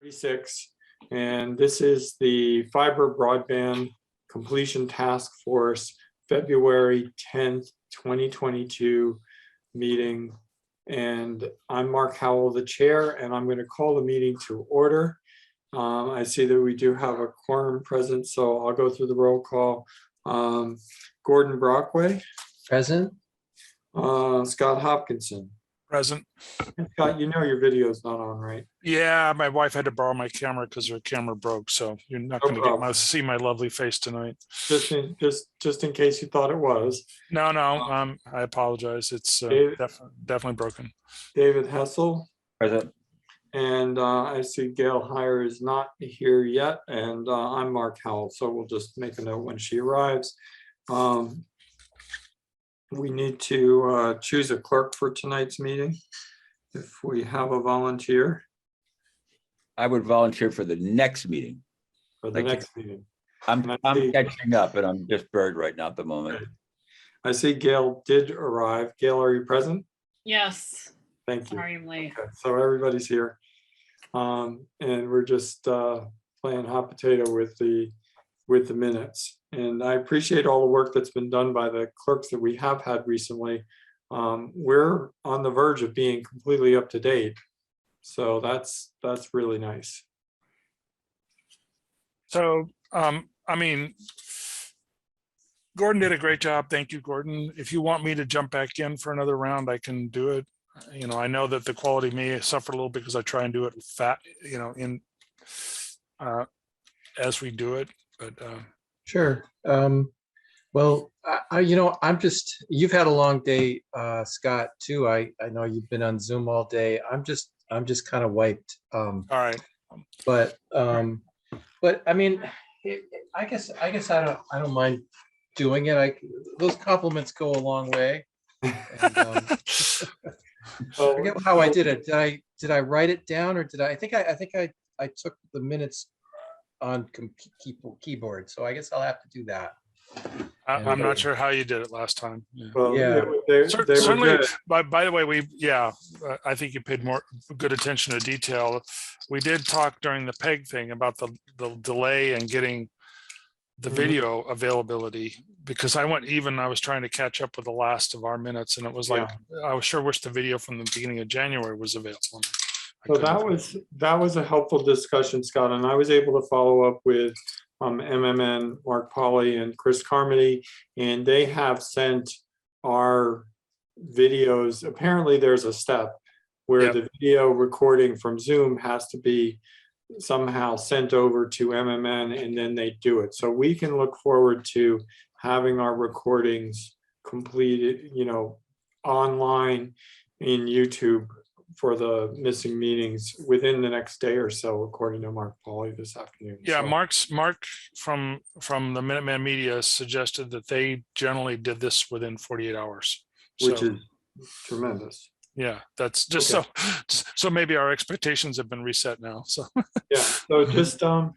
36, and this is the fiber broadband completion task force February 10th, 2022 meeting. And I'm Mark Howell, the chair, and I'm going to call the meeting to order. I see that we do have a quorum present, so I'll go through the roll call. Gordon Brockway. Present. Scott Hopkinson. Present. Scott, you know your video is not on, right? Yeah, my wife had to borrow my camera because her camera broke, so you're not No going to problem. see my lovely face tonight. Just in case you thought it was. No, I apologize. It's definitely broken. David Hessel. Present. And I see Gail Heyer is not here yet, and I'm Mark Howell, so we'll just make a note when she arrives. We need to choose a clerk for tonight's meeting. If we have a volunteer. I would volunteer for the next meeting. For the next meeting. I'm catching up, and I'm just buried right now at the moment. I see Gail did arrive. Gail, are you present? Yes. Thank you. Sorry, I'm late. Okay, so everybody's here. And we're just playing hot potato with the minutes. And I appreciate all the work that's been done by the clerks that we have had recently. We're on the verge of being completely up to date. So that's really nice. So, I mean, Gordon did a great job. Thank you, Gordon. If you want me to jump back in for another round, I can do it. You know, I know that the quality may suffer a little because I try and do it as we do it, but sure. Well, you've had a long day, Scott, too. I know you've been on Zoom all day. I'm just kind of wiped. all right. But I mean, I guess I don't mind doing it. Those compliments go a long way. And, I forget how I did it. Did I write it down, or did I think I took the minutes on keyboard, so I guess I'll have to do that. I'm not sure how you did it last time. Yeah. Well, yeah. they Certainly. were By the way, I think you paid more good attention to detail. We did talk during the PEG thing about the delay in getting the video availability, because I was trying to catch up with the last of our minutes, and it was like, I was sure wish the video from the beginning of January was available. So that was a helpful discussion, Scott, and I was able to follow up with MMN, Mark Polly, and Chris Carmody, and they have sent our videos. Apparently, there's a step where the video recording from Zoom has to be somehow sent over to MMN, and then they do it. So we can look forward to having our recordings completed, online in YouTube for the missing meetings within the next day or so, according to Mark Polly this afternoon. Yeah, so. Mark from the Minuteman Media suggested that they generally did this within 48 hours. Which is tremendous. Yeah, that's just so maybe our expectations have been reset now. So yeah, so just and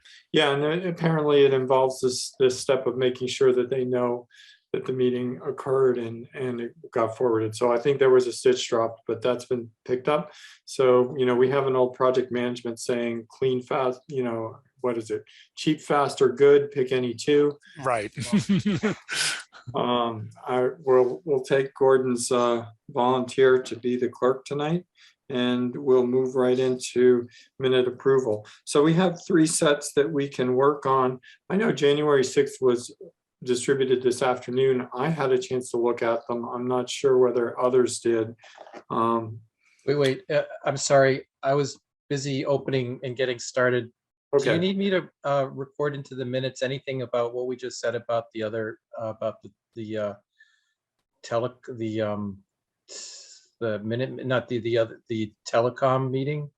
apparently it involves this step of making sure that they know that the meeting occurred and it got forwarded. So I think there was a stitch dropped, but that's been picked up. So we have an old project management saying clean, fast, what is it? Cheap, fast, or good, pick any two. Right. We'll take Gordon's volunteer to be the clerk tonight, and we'll move right into minute approval. So we have 3 sets that we can work on. I know January 6th was distributed this afternoon. I had a chance to look at them. I'm not sure whether others did. Wait, I'm sorry. I was busy opening and getting started. Okay. Do you need me to record into the minutes anything about what we just said about the other about the telecom meeting?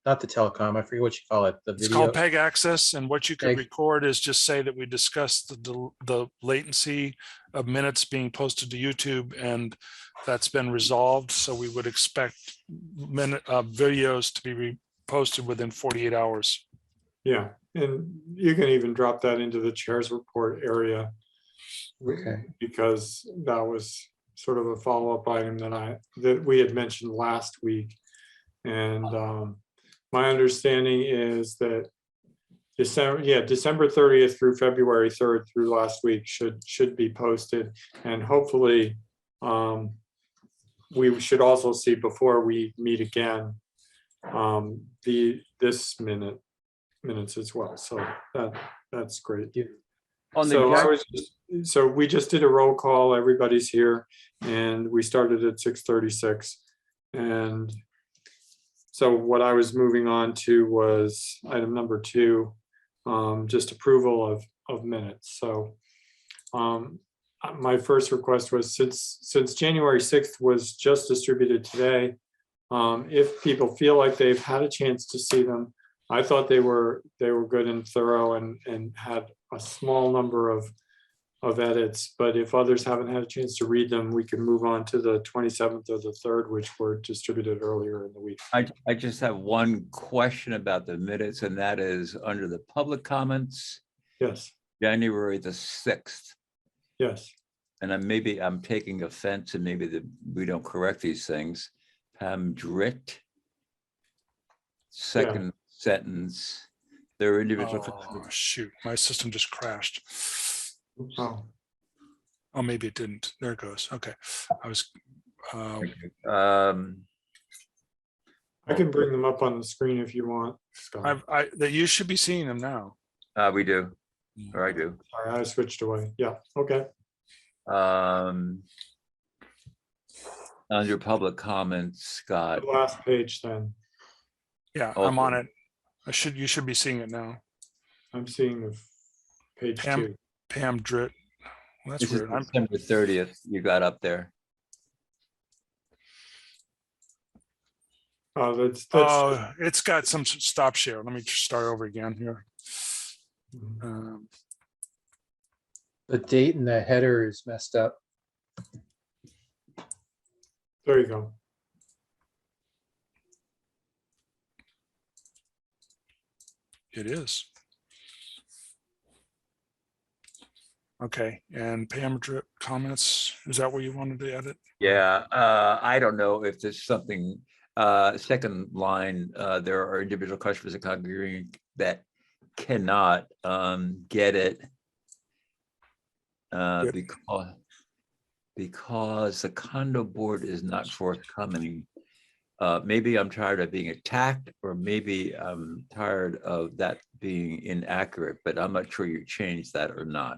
Not the telecom, I forget what you call it. It's called PEG access, and what you could record is just say that we discussed the latency of minutes being posted to YouTube, and that's been resolved. So we would expect videos to be posted within 48 hours. Yeah, and you can even drop that into the chair's report area. Okay. Because that was sort of a follow-up item that we had mentioned last week, and my understanding is that December 30th through February 3rd through last week should be posted, and hopefully we should also see before we meet again this minutes as well. So that's great. On the So Jan- so we just did a roll call. Everybody's here, and we started at 6:36. And so what I was moving on to was item number 2, just approval of minutes. So my first request was, since January 6th was just distributed today, if people feel like they've had a chance to see them, I thought they were good and thorough and had a small number of edits, but if others haven't had a chance to read them, we can move on to the 27th or the 3rd, which were distributed earlier in the week. I just have one question about the minutes, and that is under the public comments, Yes, January the 6th. yes. And I'm taking offense, and maybe we don't correct these things. Pam Dritt, second sentence, their individual. Oh, shoot, my system just crashed. Oh, Oh, maybe it didn't. There it goes. Okay. I was, I can bring them up on the screen if you want, Scott. that you should be seeing them now. We do, or I do. Sorry, I switched away. Yeah, okay. Under public comments, Scott. The last page then. Yeah, Oh. I'm on it. You should be seeing it now. I'm seeing the page Pam. 2. Pam Dritt. Well, that's This is weird. December 30th, you got up there. Oh, that's Oh, it's got some stop share. Let me just start over again here. The date in the header is messed up. there you go. It is. Okay, and Pam Drip comments, is that where you wanted to edit? Yeah, I don't know if there's something, second line, there are individual customers and congregating that cannot get it Yep. because the condo board is not forthcoming. Maybe I'm tired of being attacked, or maybe I'm tired of that being inaccurate, but I'm not sure you changed that or not.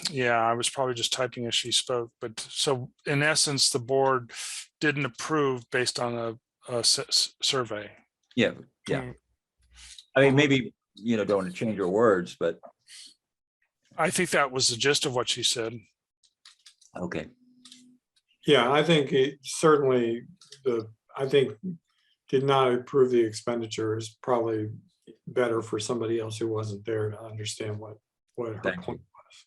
Yeah, I was probably just typing as she spoke, but so in essence, the board didn't approve based on a survey. Yeah, yeah. I mean, maybe, don't want to change your words, but I think that was the gist of what she said. okay. Yeah, I think it certainly did not approve the expenditure is probably better for somebody else who wasn't there to understand what her Thank point was.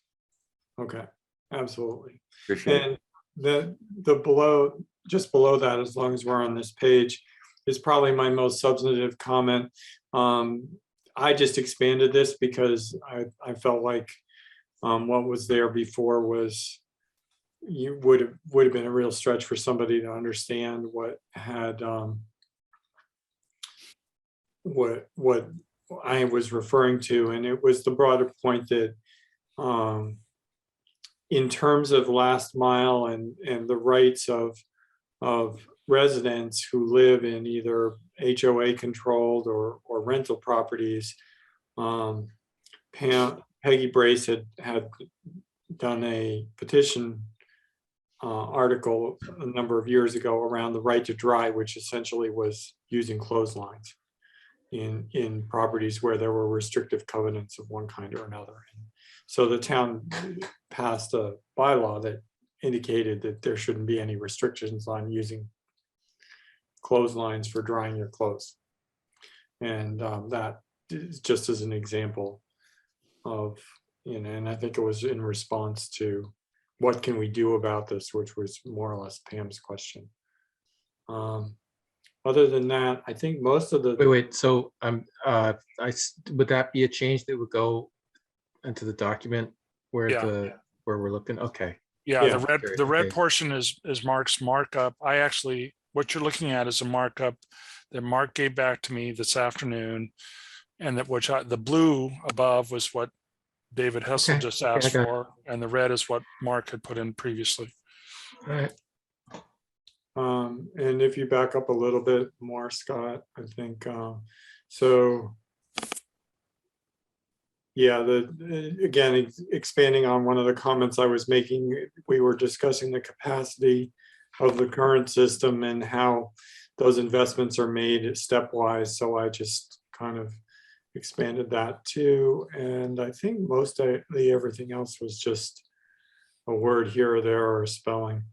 Okay, absolutely. Appreciate it. And just below that, as long as we're on this page, is probably my most substantive comment. I just expanded this because I felt like what was there before was would have been a real stretch for somebody to understand what had what I was referring to, and it was the broader point that in terms of last mile and the rights of residents who live in either HOA controlled or rental properties, Peggy Brace had done a petition article a number of years ago around the right to dry, which essentially was using clotheslines in properties where there were restrictive covenants of one kind or another. And so the town passed a bylaw that indicated that there shouldn't be any restrictions on using clotheslines for drying your clothes. And that is just as an example of, and I think it was in response to what can we do about this, which was more or less Pam's question. Other than that, I think most of the Wait, so would that be a change that would go into the document where Yeah. where we're looking? Okay. Yeah, Yeah. the red Okay. portion is Mark's markup. I actually what you're looking at is a markup that Mark gave back to me this afternoon. And that the blue above was what David Hessel Okay, just okay, I asked got it. for, and the red is what Mark had put in previously. All right. And if you back up a little bit more, Scott, I think, so. Yeah, again, expanding on one of the comments I was making, we were discussing the capacity of the current system and how those investments are made stepwise. So I just kind of expanded that too. And I think mostly everything else was just a word here or there or a spelling.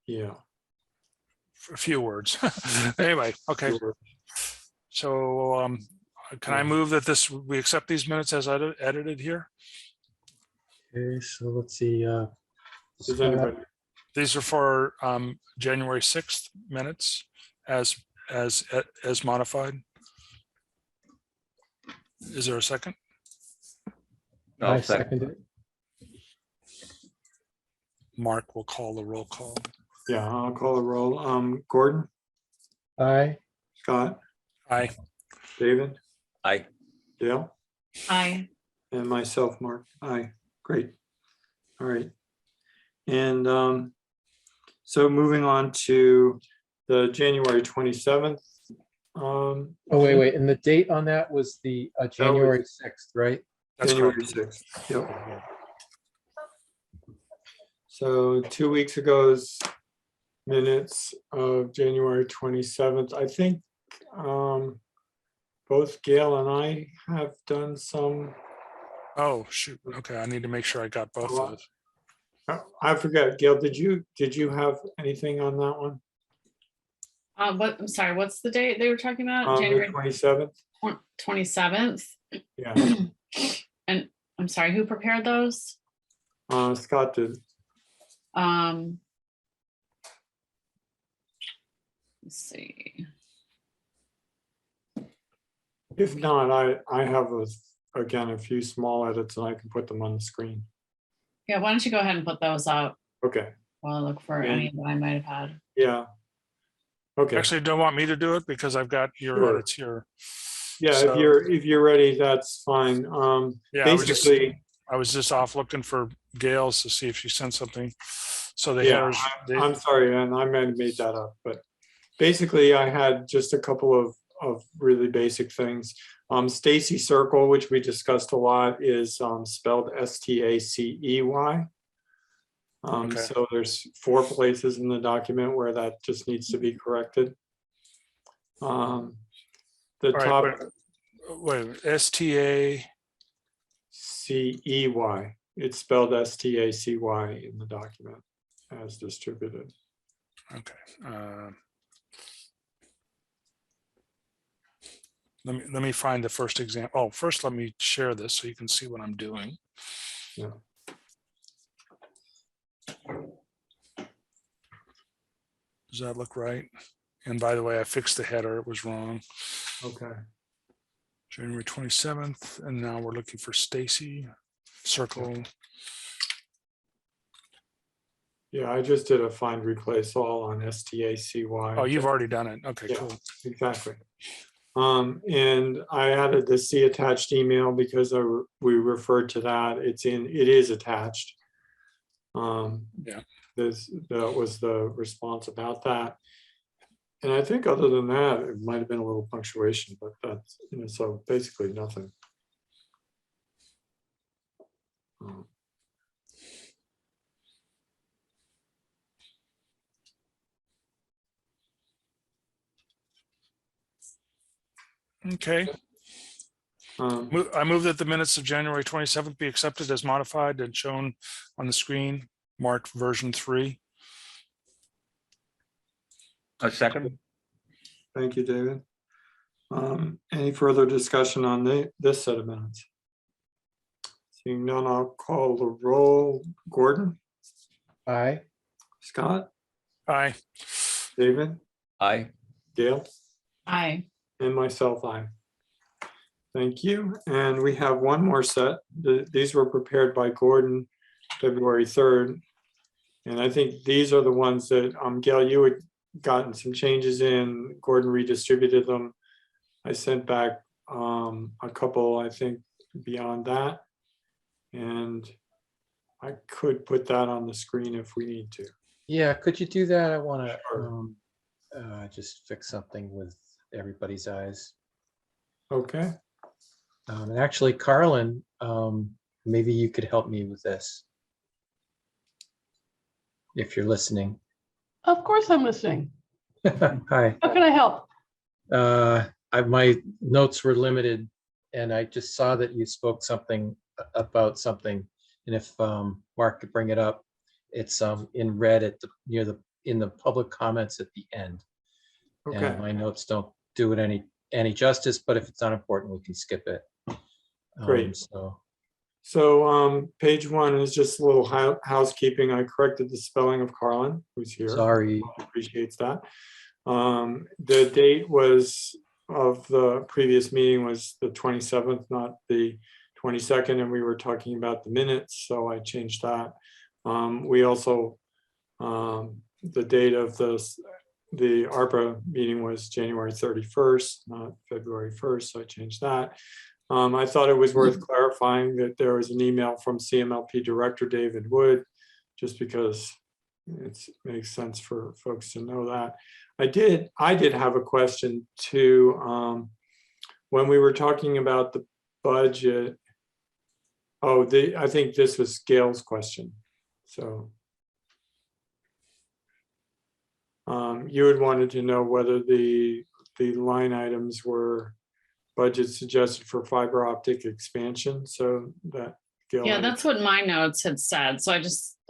Yeah. A few words. Anyway, okay. Sure. So can I move that we accept these minutes as edited here? Okay, so let's see. Does Scott, anybody? These are for January 6th minutes as modified. Is there a second? I'll I second. second it. Mark will call the roll call. Yeah, I'll call a roll. Gordon, Aye. Scott, Aye. David, Aye. Dale, Aye. and myself, Mark. Aye. Great. All right. And so moving on to the January 27th. Oh, wait. And the date on that was the January 6th, right? That's January correct. 6th. Yep. So 2 weeks ago's minutes of January 27th. I think both Gail and I have done some. Oh, shoot. Okay, I need to make sure I got both of those. I forget, Gail, did you have anything on that one? I'm sorry, what's the date they were talking about? The January 27th? 27th. Yeah, And I'm sorry, who prepared those? Scott did. Let's see. If not, I have again a few small edits and I can put them on the screen. Yeah, why don't you go ahead and put those up Okay, while I look for any that I might have had. yeah. Okay, Actually, don't want me to do it because I've got your Sure. edits here. yeah, So- if you're ready, that's fine. Yeah, Basically, I was just off looking for Gail's to see if she sent something. So the yeah, headers, I'm sorry, and I might have made that up, but basically I had just a couple of really basic things. Stacy Circle, which we discussed a lot, is spelled Stacey. Okay. So there's 4 places in the document where that just needs to be corrected. The all right, top wait, STA, CEY, it's spelled STACY in the document as distributed. okay. Let me find the first example. Oh, first let me share this so you can see what I'm doing. Yeah. Does that look right? And by the way, I fixed the header, it was wrong. Okay. January 27th, and now we're looking for Stacy Circle. Yeah, I just did a find replace all on STACY. Oh, you've already done it. Okay, Yeah. cool. Exactly. And I added the see attached email because we referred to that. It is attached. Yeah. That was the response about that. And I think other than that, it might have been a little punctuation, but that's, so basically nothing. Okay. Um, I move that the minutes of January 27th be accepted as modified and shown on the screen, marked version 3. A second. Thank you, David. Any further discussion on this set of minutes? Seeing none, I'll call the roll. Gordon, Aye. Scott, Aye. David, Aye. Gail, Aye. and myself, aye. Thank you. And we have one more set. These were prepared by Gordon February 3rd. And I think these are the ones that, Gail, you had gotten some changes in, Gordon redistributed them. I sent back a couple, I think, beyond that. And I could put that on the screen if we need to. Yeah, could you do that? I want Sure. to just fix something with everybody's eyes. Okay, And actually, Carlin, maybe you could help me with this. If you're listening. Of course I'm listening. Hi. How can I help? My notes were limited and I just saw that you spoke something about something. And if Mark could bring it up, it's in red at the in the public comments at the end. okay. And my notes don't do it any justice, but if it's not important, we can skip it. Great. So Page 1 is just a little housekeeping. I corrected the spelling of Carlin, who's here. sorry. Appreciates that. The date was of the previous meeting was the 27th, not the 22nd, and we were talking about the minutes, so I changed that. We also, the date of the ARPA meeting was January 31st, not February 1st, so I changed that. I thought it was worth clarifying that there was an email from CMLP Director David Wood, just because it makes sense for folks to know that. I did have a question too. When we were talking about the budget, I think this was Gail's question. So you had wanted to know whether the line items were budget suggested for fiber optic expansion. So that Gail. Yeah, that's what my notes had said. So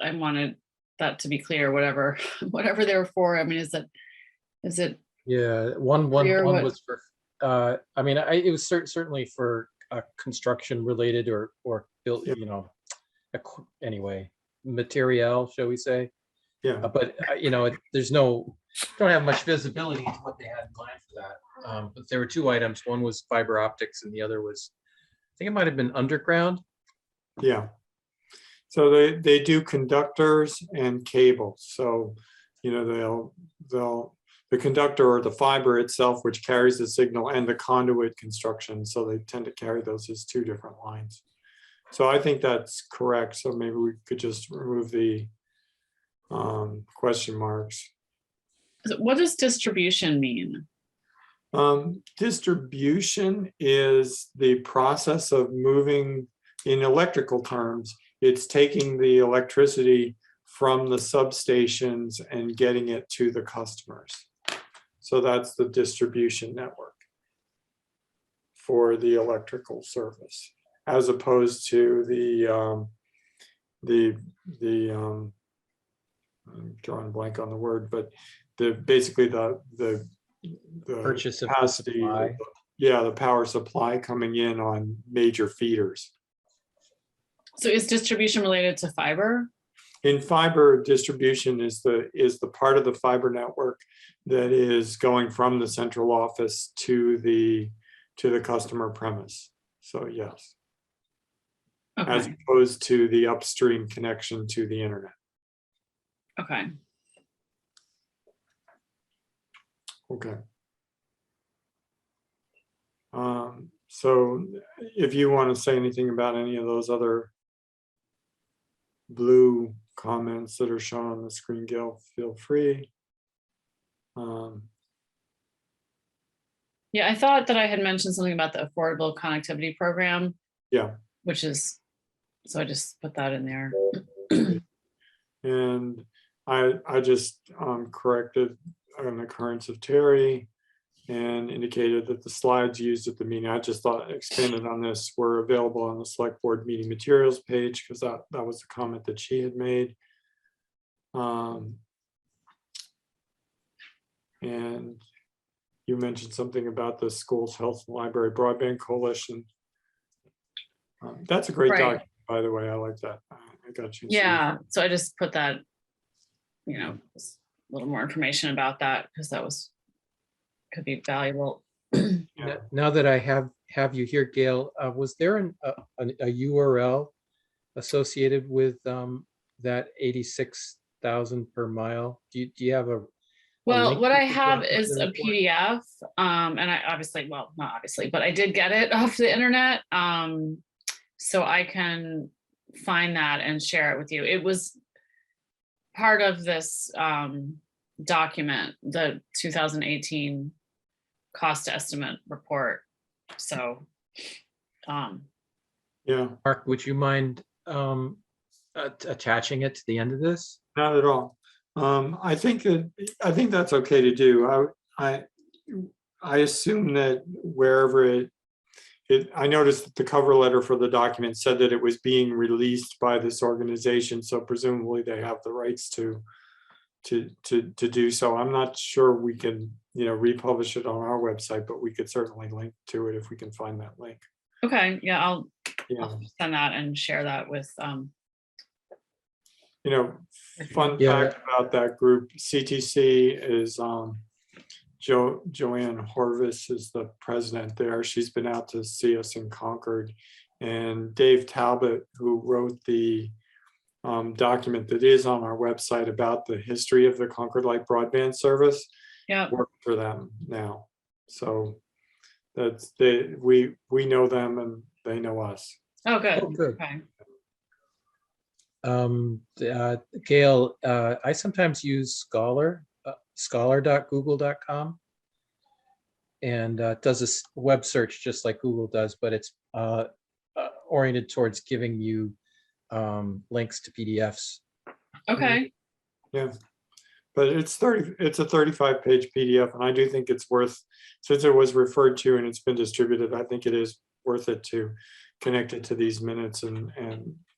I wanted that to be clear, whatever they were for. I mean, is it? Yeah, one Clear what- was for, I mean, it was certainly for construction related or built, Yep. you know, anyway, material, shall we say? Yeah, But, you know, don't have much visibility into what they had in mind for that. But there were two items. One was fiber optics and the other was, I think it might have been underground. yeah. So they do conductors and cables. So, you know, the conductor or the fiber itself, which carries the signal, and the conduit construction. So they tend to carry those as two different lines. So I think that's correct. So maybe we could just remove the question marks. What does distribution mean? Distribution is the process of moving, in electrical terms, it's taking the electricity from the substations and getting it to the customers. So that's the distribution network for the electrical service, as opposed to I'm drawing a blank on the word, but basically the Purchase of the capacity, supply. yeah, the power supply coming in on major feeders. So is distribution related to fiber? In fiber, distribution is the part of the fiber network that is going from the central office to the customer premise. So yes, as Okay, opposed to the upstream connection to the internet. okay. Okay. So if you want to say anything about any of those other blue comments that are shown on the screen, Gail, feel free. Yeah, I thought that I had mentioned something about the Affordable Connectivity Program. Yeah. Which is, so I just put that in there. And I just corrected an occurrence of Terry and indicated that the slides used at the meeting, I just thought expanded on this, were available on the select board meeting materials page, because that was the comment that she had made. And you mentioned something about the Schools Health Library Broadband Coalition. That's a great Right. document, by the way. I like that. I got you. Yeah, so I just put that, you know, just a little more information about that, because that could be valuable. Yeah. Now that I have you here, Gail, was there a URL associated with that 86 1,000 per mile. Do you have a? Well, link what you I could have drop into is the a report? PDF, and I obviously, well, not obviously, but I did get it off the internet. So I can find that and share it with you. It was part of this document, the 2018 cost estimate report. So, Yeah, Mark, would you mind attaching it to the end of this? not at all. I think that's okay to do. I assume that wherever I noticed that the cover letter for the document said that it was being released by this organization, so presumably they have the rights to do so. I'm not sure we can, republish it on our website, but we could certainly link to it if we can find that link. okay, yeah, I'll Yeah, send that and share that with, fun Yeah. fact about that group, CTC is Joanne Horvis is the president there. She's been out to see us in Concord. And Dave Talbot, who wrote the document that is on our website about the history of the Concord Light broadband service, yeah, work for them now. So we know them and they know us. oh, good, Oh, good. okay. Gail, I sometimes use Scholar, scholar.google.com, and does a web search just like Google does, but it's oriented towards giving you links to PDFs. Okay, Yeah. But it's a 35-page PDF, and I do think it's worth, since it was referred to and it's been distributed, I think it is worth it to connect it to these minutes and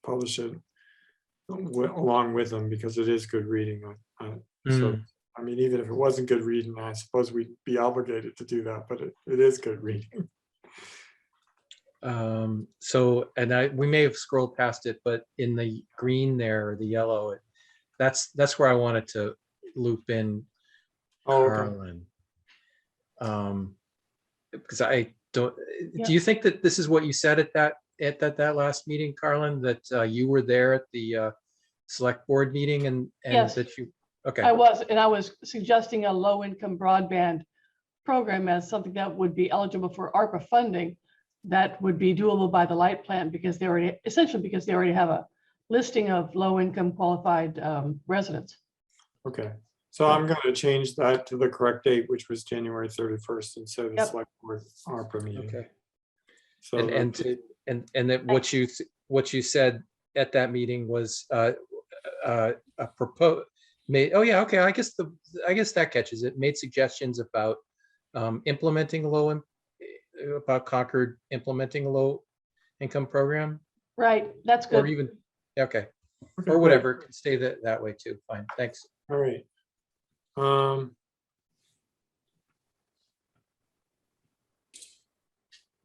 publish it along with them, because it is good reading. So, I mean, even if it wasn't good reading, I suppose we'd be obligated to do that, but it is good reading. So, and we may have scrolled past it, but in the green there, or the yellow, that's where I wanted to loop in Oh, okay. Carlin. Because I don't, Yeah. do you think that this is what you said at that last meeting, Carlin, that you were there at the select board meeting and Yes. that you, okay. I was suggesting a low-income broadband program as something that would be eligible for ARPA funding that would be doable by the light plan, because they already have a listing of low-income qualified residents. Okay. So I'm going to change that to the correct date, which was January 31st instead of the Yep. select board ARPA meeting. Okay. So And that what you said at that meeting was a proposed made. Oh yeah, okay. I guess that catches it. Made suggestions about implementing about Concord implementing a low income program, Right, that's or good. even okay, okay, or great. whatever. It can stay that way too. Fine, thanks. All right.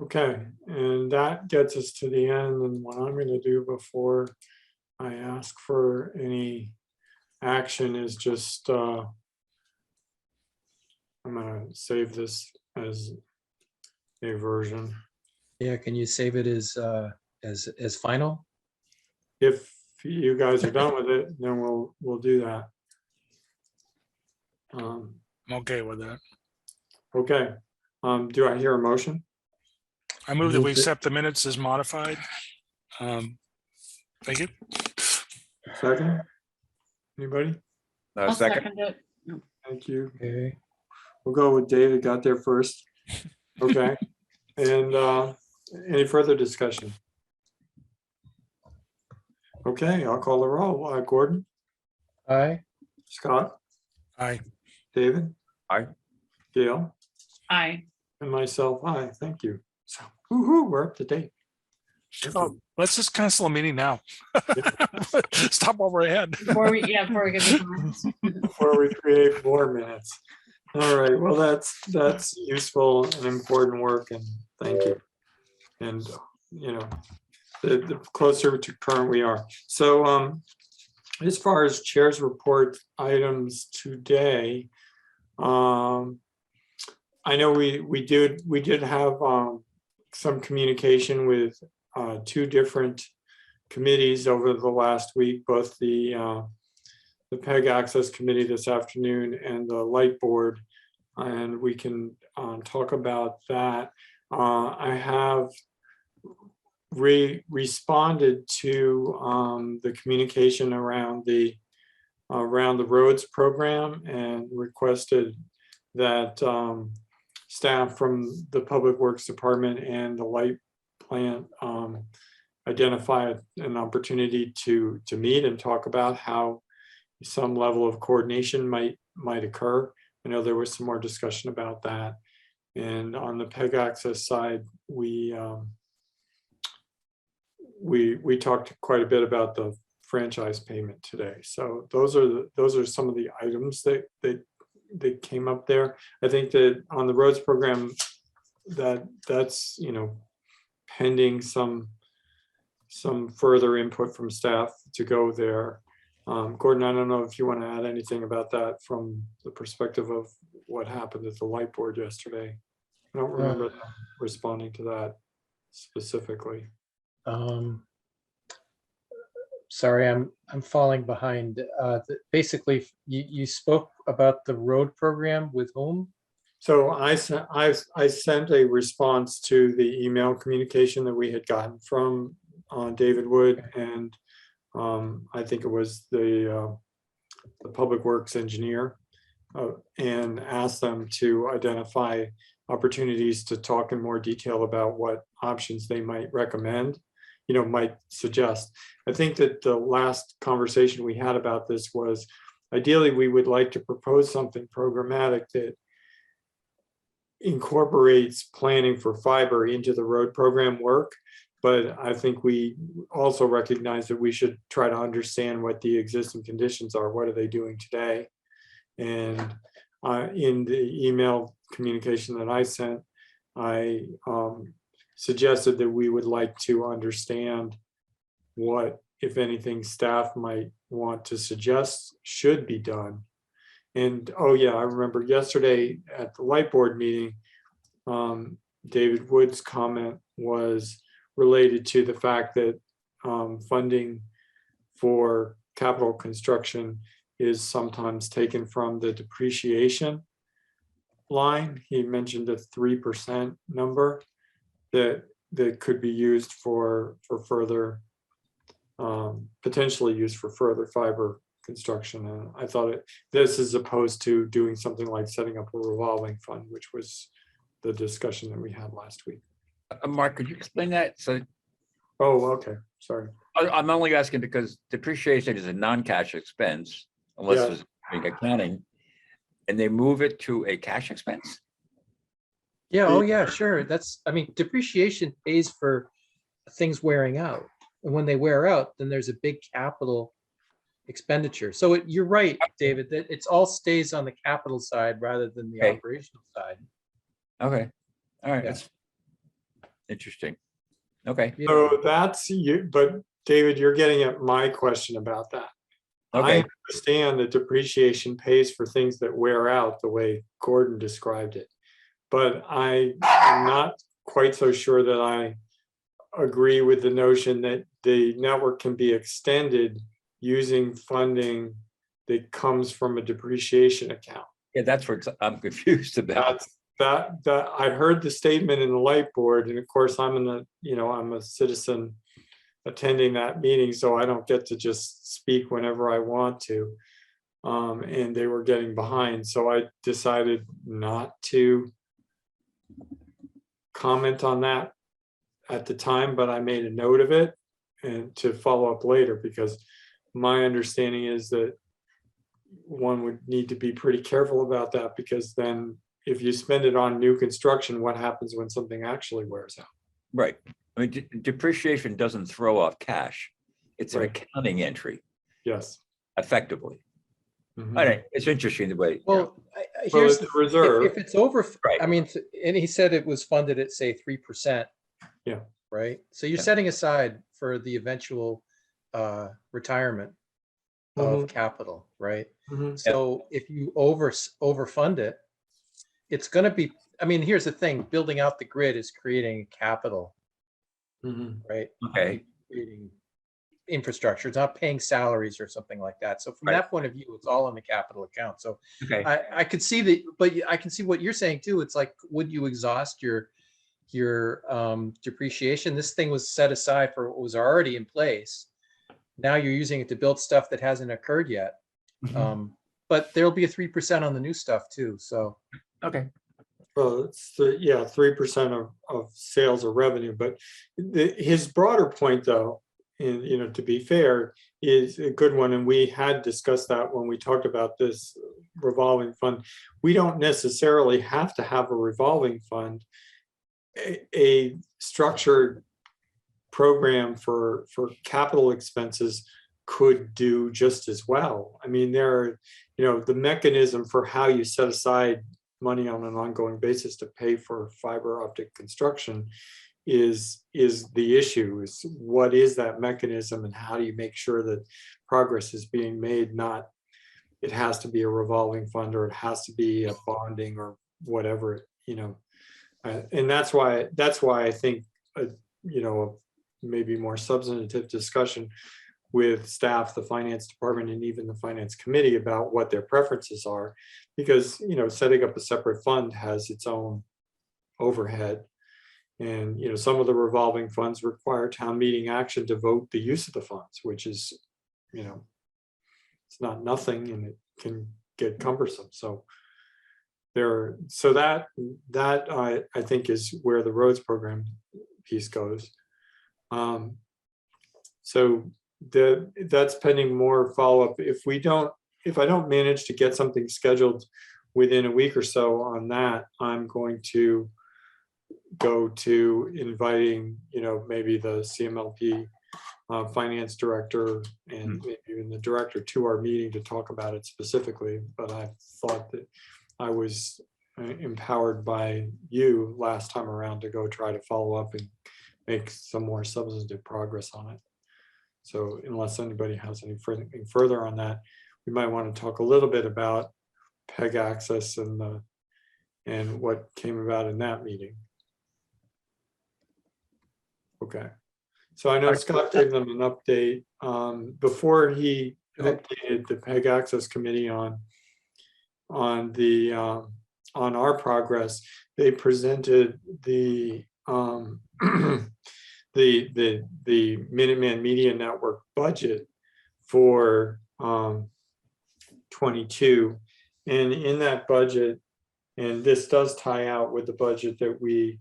Okay, and that gets us to the end. And what I'm going to do before I ask for any action is just I'm going to save this as a version. Yeah, can you save it as final? If you guys are done with it, then we'll do that. I'm okay with that. Okay. Do I hear a motion? I move that we Move it. accept the minutes as modified. Thank you. Second? Anybody? I'll Second. second it. Thank you. Okay. We'll go with David, got there first. Okay. And any further discussion? Okay, I'll call the roll. Gordon, Aye. Scott, Aye. David? Aye. Gail? Aye. And myself, aye. Thank you. So, woo-hoo, we're up to date. Oh, let's just cancel a meeting now. Stop while we're ahead. Before we get the times. Before we create more minutes. All right, well, that's useful and important work, and thank you. And, the closer to current we are. So as far as chair's report items today, I know we did have some communication with two different committees over the last week, both the the PEG Access Committee this afternoon and the Light Board, and we can talk about that. I have responded to the communication around the roads program and requested that staff from the Public Works Department and the light plant identify an opportunity to meet and talk about how some level of coordination might occur. I know there was some more discussion about that. And on the PEG access side, we talked quite a bit about the franchise payment today. So those are some of the items that came up there. I think that on the roads program, that's pending some further input from staff to go there. Gordon, I don't know if you want to add anything about that from the perspective of what happened at the light board yesterday. I don't remember them responding to that specifically. Sorry, I'm falling behind. Basically, you spoke about the road program with whom? So I sent a response to the email communication that we had gotten from David Wood, and I think it was the Public Works engineer, and asked them to identify opportunities to talk in more detail about what options they might recommend, might suggest. I think that the last conversation we had about this was ideally we would like to propose something programmatic that incorporates planning for fiber into the road program work. But I think we also recognize that we should try to understand what the existing conditions are. What are they doing today? And in the email communication that I sent, I suggested that we would like to understand what, if anything, staff might want to suggest should be done. And oh yeah, I remember yesterday at the light board meeting, David Wood's comment was related to the fact that funding for capital construction is sometimes taken from the depreciation line. He mentioned a 3% number that could be used for further, potentially used for further fiber construction. And I thought this is opposed to doing something like setting up a revolving fund, which was the discussion that we had last week. Mark, could you explain that? So Oh, okay, sorry. I'm only asking because depreciation is a non-cash expense unless Yeah. there's doing accounting, and they move it to a cash expense. Yeah, oh yeah, sure. Depreciation pays for things wearing out. And when they wear out, then there's a big capital expenditure. So you're right, David, that it's all stays on the capital side rather than the Okay. operational side. Okay, all right, Yeah. that's interesting. Okay, Yeah. So that's you, but David, you're getting at my question about that. okay, I understand that depreciation pays for things that wear out the way Gordon described it. But I am not quite so sure that I agree with the notion that the network can be extended using funding that comes from a depreciation account. yeah, that's what I'm confused about. That I heard the statement in the light board, and of course I'm I'm a citizen attending that meeting, so I don't get to just speak whenever I want to. And they were getting behind, so I decided not to comment on that at the time, but I made a note of it and to follow up later, because my understanding is that one would need to be pretty careful about that, because then if you spend it on new construction, what happens when something actually wears out? Right, I mean, depreciation doesn't throw off cash. It's an Right. accounting entry, Yes. effectively. Mhm. All right, it's interesting the way. Well, Well, here's it's a reserve. if it's over, Right. I mean, and he said it was funded at say 3%. Yeah. Right. So you're Yeah. setting aside for the eventual retirement of capital, right? Mhm. So if you overfund it, it's going to be, I mean, here's the thing, building out the grid is creating capital, Mhm. right? Okay, infrastructure. It's not paying salaries or something like that. So from Right. that point of view, it's all in the capital account. So Okay. I could see that, but I can see what you're saying too. It's like, would you exhaust your depreciation? This thing was set aside for what was already in place. Now you're using it to build stuff that hasn't occurred yet. But there'll be a 3% on the new stuff too. So Okay. Well, it's, 3% of sales or revenue, but his broader point though, and, to be fair, is a good one. And we had discussed that when we talked about this revolving fund. We don't necessarily have to have a revolving fund. A structured program for capital expenses could do just as well. I mean, there are, the mechanism for how you set aside money on an ongoing basis to pay for fiber optic construction is the issue. Is what is that mechanism, and how do you make sure that progress is being made? Not it has to be a revolving fund, or it has to be a bonding, or whatever, and that's why I think maybe more substantive discussion with staff, the finance department, and even the finance committee about what their preferences are, because setting up a separate fund has its own overhead, and some of the revolving funds require town meeting action to vote the use of the funds, which is it's not nothing, and it can get cumbersome. So that I think is where the roads program piece goes. So that's pending more follow-up. If I don't manage to get something scheduled within a week or so on that, I'm going to go to inviting, maybe the CMLP finance director and maybe even the director to our meeting to talk about it specifically. But I thought that I was empowered by you last time around to go try to follow up and make some more substantive progress on it. So unless anybody has anything further on that, we might want to talk a little bit about PEG access and what came about in that meeting. Okay. So I know Scott gave them an update before he updated the PEG access committee on our progress. They presented the the Minuteman Media Network budget for 22, and in that budget, and this does tie out with the budget that we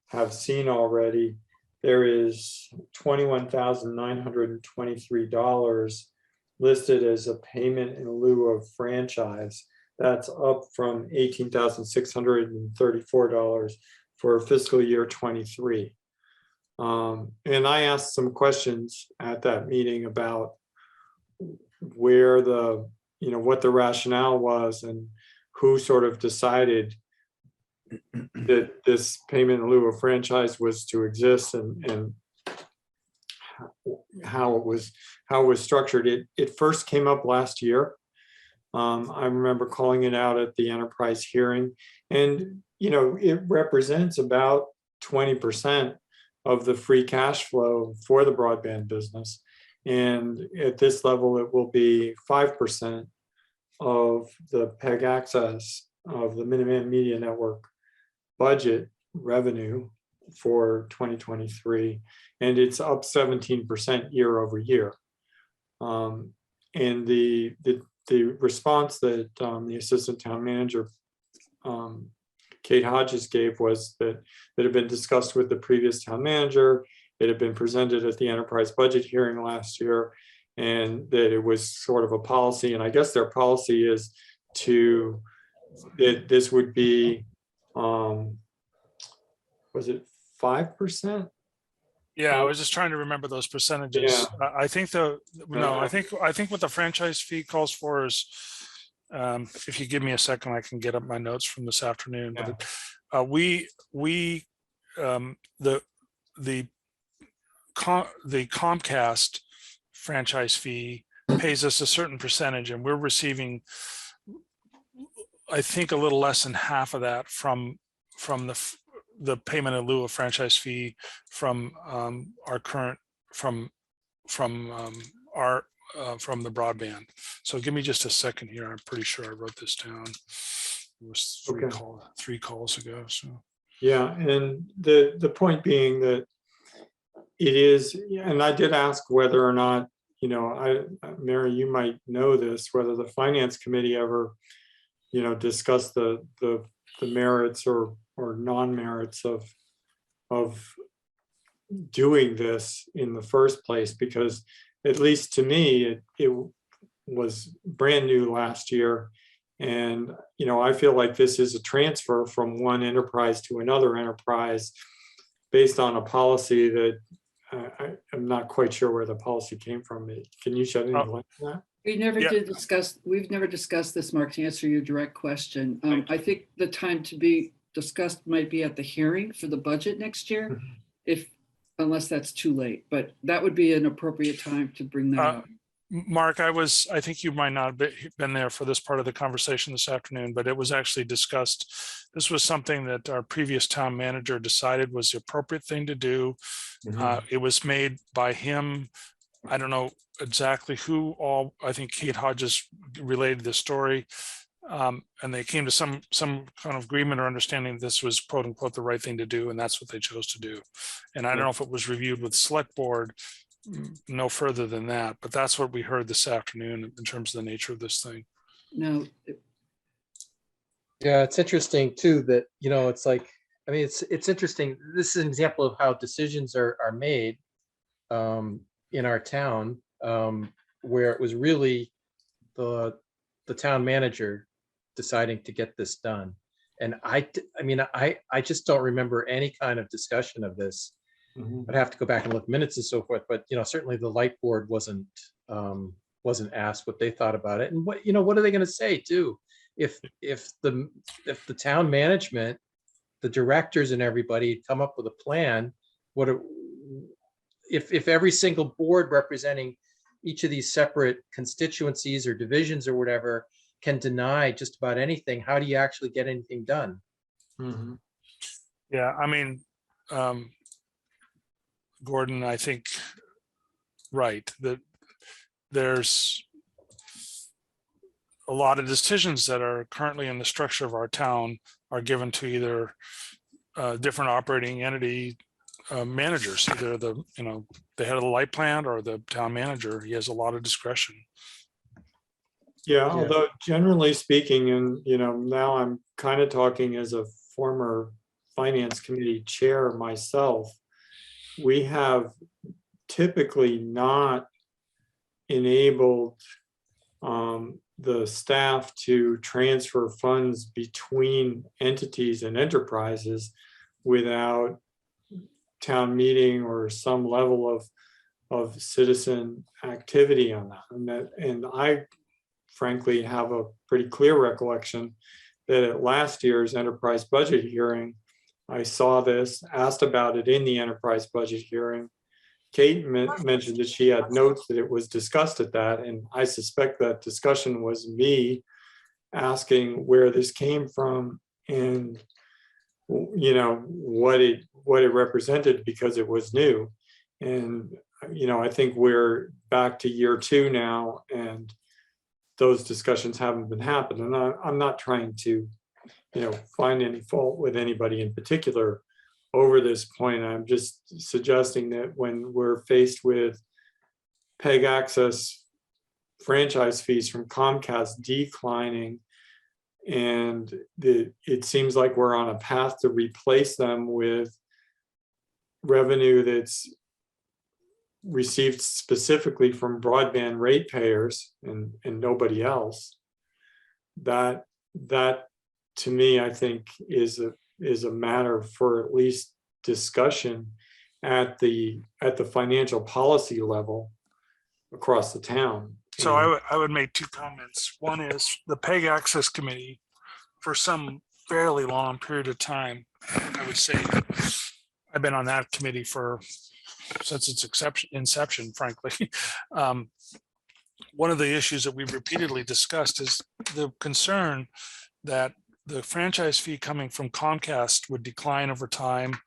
have seen already, there is $21,923 listed as a payment in lieu of franchise. That's up from $18,634 for fiscal year 23. And I asked some questions at that meeting about where what the rationale was and who sort of decided that this payment in lieu of franchise was to exist, and how it was structured. It first came up last year. I remember calling it out at the enterprise hearing, and it represents about 20% of the free cash flow for the broadband business. And at this level, it will be 5% of the PEG access of the Minuteman Media Network budget revenue for 2023. And it's up 17% year over year. And the response that the assistant town manager, Kate Hodges, gave was that it had been discussed with the previous town manager. It had been presented at the enterprise budget hearing last year, and that it was sort of a policy. And I guess their policy is that this would be, was it 5%? Yeah, I was just trying to remember those percentages. I think I think what the franchise fee calls for is, if you give me a second, I can get up my notes from this afternoon. Yeah. But the Comcast franchise fee pays us a certain percentage, and we're receiving, I think, a little less than half of that from the payment in lieu of franchise fee from from the broadband. So give me just a second here. I'm pretty sure I wrote this down. It was Okay. three calls ago. So Yeah, and the point being that it is, and I did ask whether or not, Mary, you might know this, whether the finance committee ever, discussed the merits or non-merits of doing this in the first place, because at least to me, it was brand new last year. And, I feel like this is a transfer from one enterprise to another enterprise based on a policy that I'm not quite sure where the policy came from. Can you shed any light on that? We never Yeah. did discuss, we've never discussed this, Mark, to answer your direct question. I think the time to be discussed might be at the hearing for the budget next year, unless that's too late, but that would be an appropriate time to bring that up. Mark, I think you might not have been there for this part of the conversation this afternoon, but it was actually discussed. This was something that our previous town manager decided was the appropriate thing to do. It was made by him. I don't know exactly who all, I think Kate Hodges related the story. And they came to some kind of agreement or understanding this was quote unquote the right thing to do. And that's what they chose to do. And I don't know if it was reviewed with select board, no further than that, but that's what we heard this afternoon in terms of the nature of this thing. No, Yeah, it's interesting too that, it's like, I mean, it's interesting. This is an example of how decisions are made in our town, where it was really the town manager deciding to get this done. And I just don't remember any kind of discussion of this. I'd have to go back and look minutes and so forth, but certainly the light board wasn't asked what they thought about it. And what are they going to say too? If the town management, the directors and everybody come up with a plan, if every single board representing each of these separate constituencies or divisions or whatever can deny just about anything, how do you actually get anything done? Yeah, I mean, Gordon, I think, right, that there's a lot of decisions that are currently in the structure of our town are given to either different operating entity managers, either the head of the light plant or the town manager. He has a lot of discretion. Yeah, although generally speaking, and now I'm kind of talking as a former finance committee chair myself, we have typically not enabled the staff to transfer funds between entities and enterprises without town meeting or some level of citizen activity on that. And I frankly have a pretty clear recollection that at last year's enterprise budget hearing, I saw this, asked about it in the enterprise budget hearing. Kate mentioned that she had notes that it was discussed at that, and I suspect that discussion was me asking where this came from and what it represented, because it was new. And I think we're back to year 2 now, and those discussions haven't been happening. And I'm not trying to find any fault with anybody in particular over this point. I'm just suggesting that when we're faced with PEG access franchise fees from Comcast declining, and it seems like we're on a path to replace them with revenue that's received specifically from broadband ratepayers and nobody else, that to me, I think is a matter for at least discussion at the financial policy level across the town. So I would make 2 comments. One is the PEG Access Committee, for some fairly long period of time, I would say I've been on that committee since its inception, frankly. One of the issues that we've repeatedly discussed is the concern that the franchise fee coming from Comcast would decline over time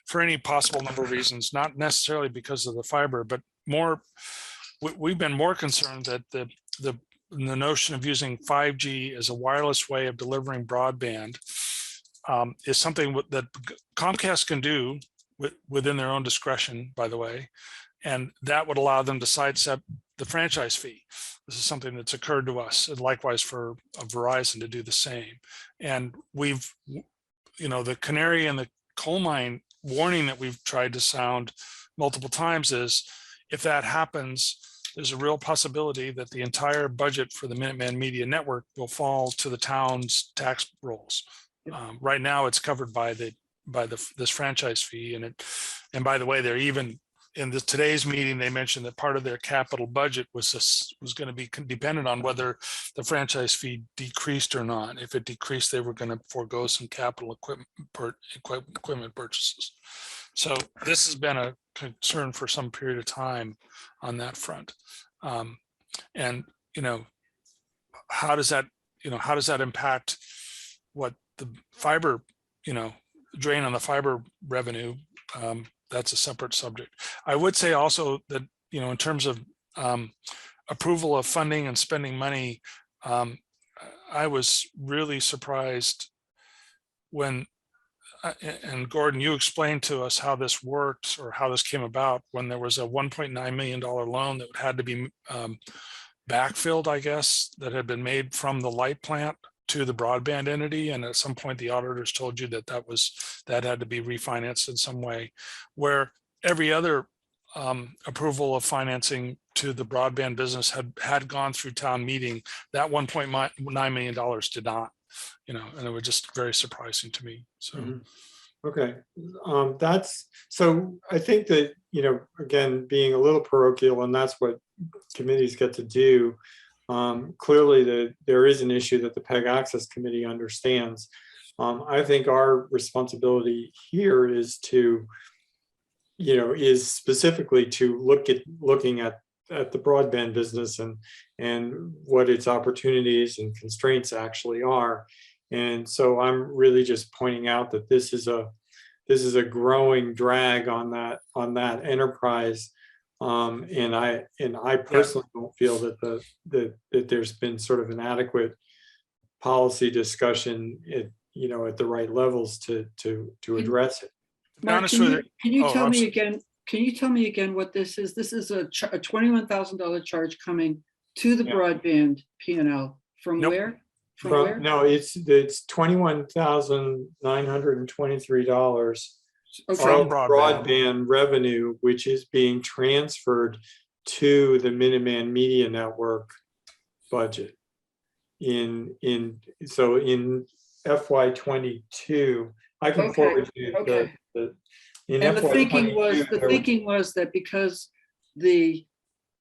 for any possible number of reasons, not necessarily because of the fiber, but we've been more concerned that the notion of using 5G as a wireless way of delivering broadband is something that Comcast can do within their own discretion, by the way, and that would allow them to sidestep the franchise fee. This is something that's occurred to us, and likewise for Verizon to do the same. And we've, the canary in the coal mine warning that we've tried to sound multiple times is, if that happens, there's a real possibility that the entire budget for the Minuteman Media Network will fall to the town's tax rolls. Right now, it's covered by this franchise fee, and by the way, they're even in today's meeting, they mentioned that part of their capital budget was going to be dependent on whether the franchise fee decreased or not. If it decreased, they were going to forego some capital equipment purchases. So this has been a concern for some period of time on that front. And how does that impact what the fiber, drain on the fiber revenue? That's a separate subject. I would say also that, in terms of approval of funding and spending money, I was really surprised when, and Gordon, you explained to us how this worked or how this came about, when there was a $1.9 million loan that had to be backfilled, I guess, that had been made from the light plant to the broadband entity, and at some point the auditors told you that that had to be refinanced in some way, where every other approval of financing to the broadband business had gone through town meeting. That $1.9 million did not, and it was just very surprising to me. So Okay, so I think that, again, being a little parochial, and that's what committees get to do. Clearly there is an issue that the PEG Access Committee understands. I think our responsibility here is to, is specifically to looking at the broadband business and what its opportunities and constraints actually are. And so I'm really just pointing out that this is a growing drag on that enterprise. And I personally don't feel that there's been sort of an adequate policy discussion at the right levels to address it. Mark, can you tell me again? Can you tell me again what this is? This is a $21,000 charge coming to the broadband P&L from where? From where? No, it's $21,923. From broadband revenue, which is being transferred to the Minuteman Media Network budget. In FY22, I can forward you the thinking was that because the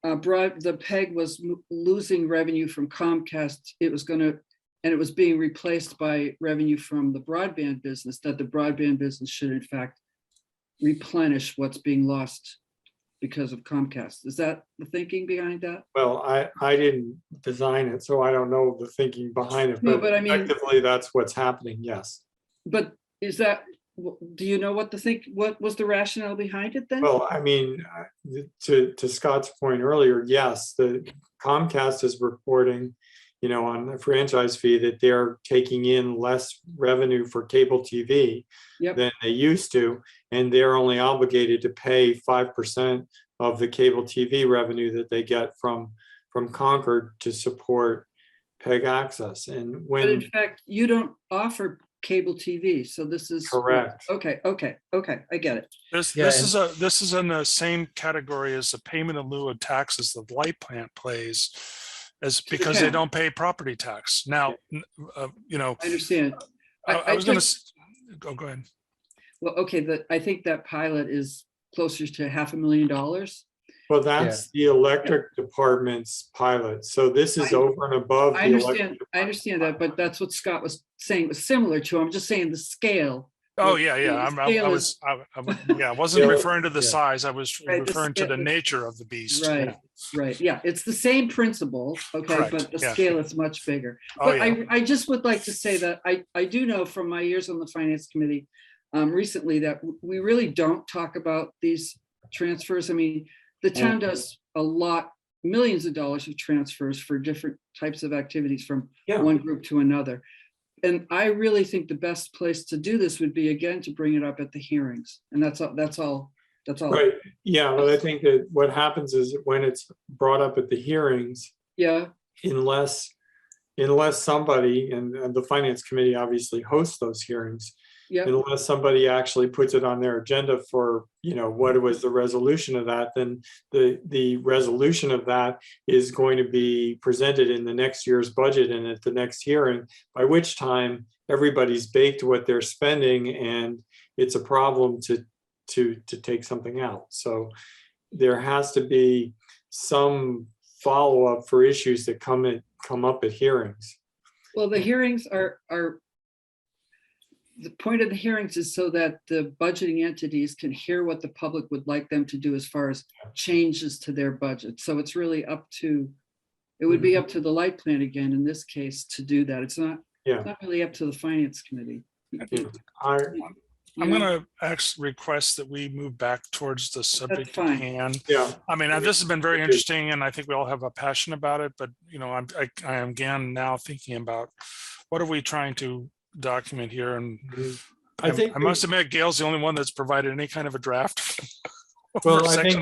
PEG was losing revenue from Comcast, it was being replaced by revenue from the broadband business, that the broadband business should in fact replenish what's being lost because of Comcast. Is that the thinking behind that? Well, I didn't design it, so I don't know the thinking behind it. No, but I mean, effectively, that's what's happening. Yes. But do you know what was the rationale behind it then? Well, I mean, to Scott's point earlier, yes, the Comcast is reporting, on the franchise fee that they're taking in less revenue for cable TV than they used to, and they're only obligated to pay 5% of the cable TV revenue that they get from Concord to support PEG Access. And but in fact, you don't offer cable TV, so this is correct. Okay, I get it. This is in the same category as the payment in lieu of taxes the light plant pays, because they don't pay property tax. Now, I understand. I was going to go ahead. Well, okay, I think that pilot is closer to $500,000. Well, that's the electric department's pilot. So this is over and above. I understand that, but that's what Scott was saying was similar to. I'm just saying the scale. Oh yeah. I wasn't referring to the size. I was referring to the nature of the beast. Right. Yeah, it's the same principle. Okay, correct. But the scale is much bigger. But I just would like to say that I do know from my years on the finance committee recently that we really don't talk about these transfers. I mean, The town does a lot, millions of dollars of transfers for different types of activities from Yeah. one group to another. And I really think the best place to do this would be, again, to bring it up at the hearings. And that's all. Right, yeah, but I think that what happens is when it's brought up at the hearings, Yeah, unless somebody, and the finance committee obviously hosts those hearings, yeah, unless somebody actually puts it on their agenda for, what was the resolution of that, then the resolution of that is going to be presented in the next year's budget and at the next hearing, by which time everybody's baked what they're spending, and it's a problem to take something out. So there has to be some follow-up for issues that come up at hearings. well, the hearings are, the point of the hearings is so that the budgeting entities can hear what the public would like them to do as far as changes to their budget. So it's really it would be up to the light plan again, in this case, to do that. It's not really up to the finance committee. I'm gonna actually request that we move back towards the subject at fine. hand. Yeah, I mean, this has been very interesting, and I think we all have a passion about it, but I am again now thinking about what are we trying to document here, and I must admit Gail's the only one that's provided any kind of a draft. well, I think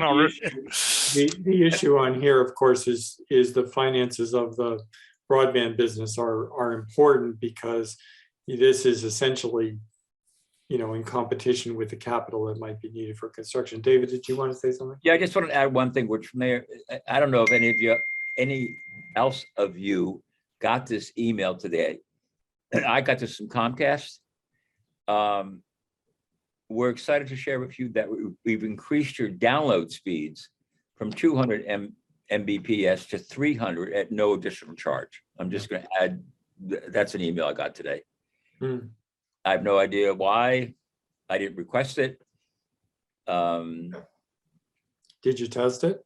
the issue on here, of course, is the finances of the broadband business are important, because this is essentially in competition with the capital that might be needed for construction. David, did you want to say something? Yeah, I just want to add one thing, which I don't know if any else of you got this email today. I got this from Comcast. We're excited to share with you that we've increased your download speeds from 200 Mbps to 300 at no additional charge. I'm just going to add, that's an email I got today. I have no idea why. I didn't request it. Did you test it?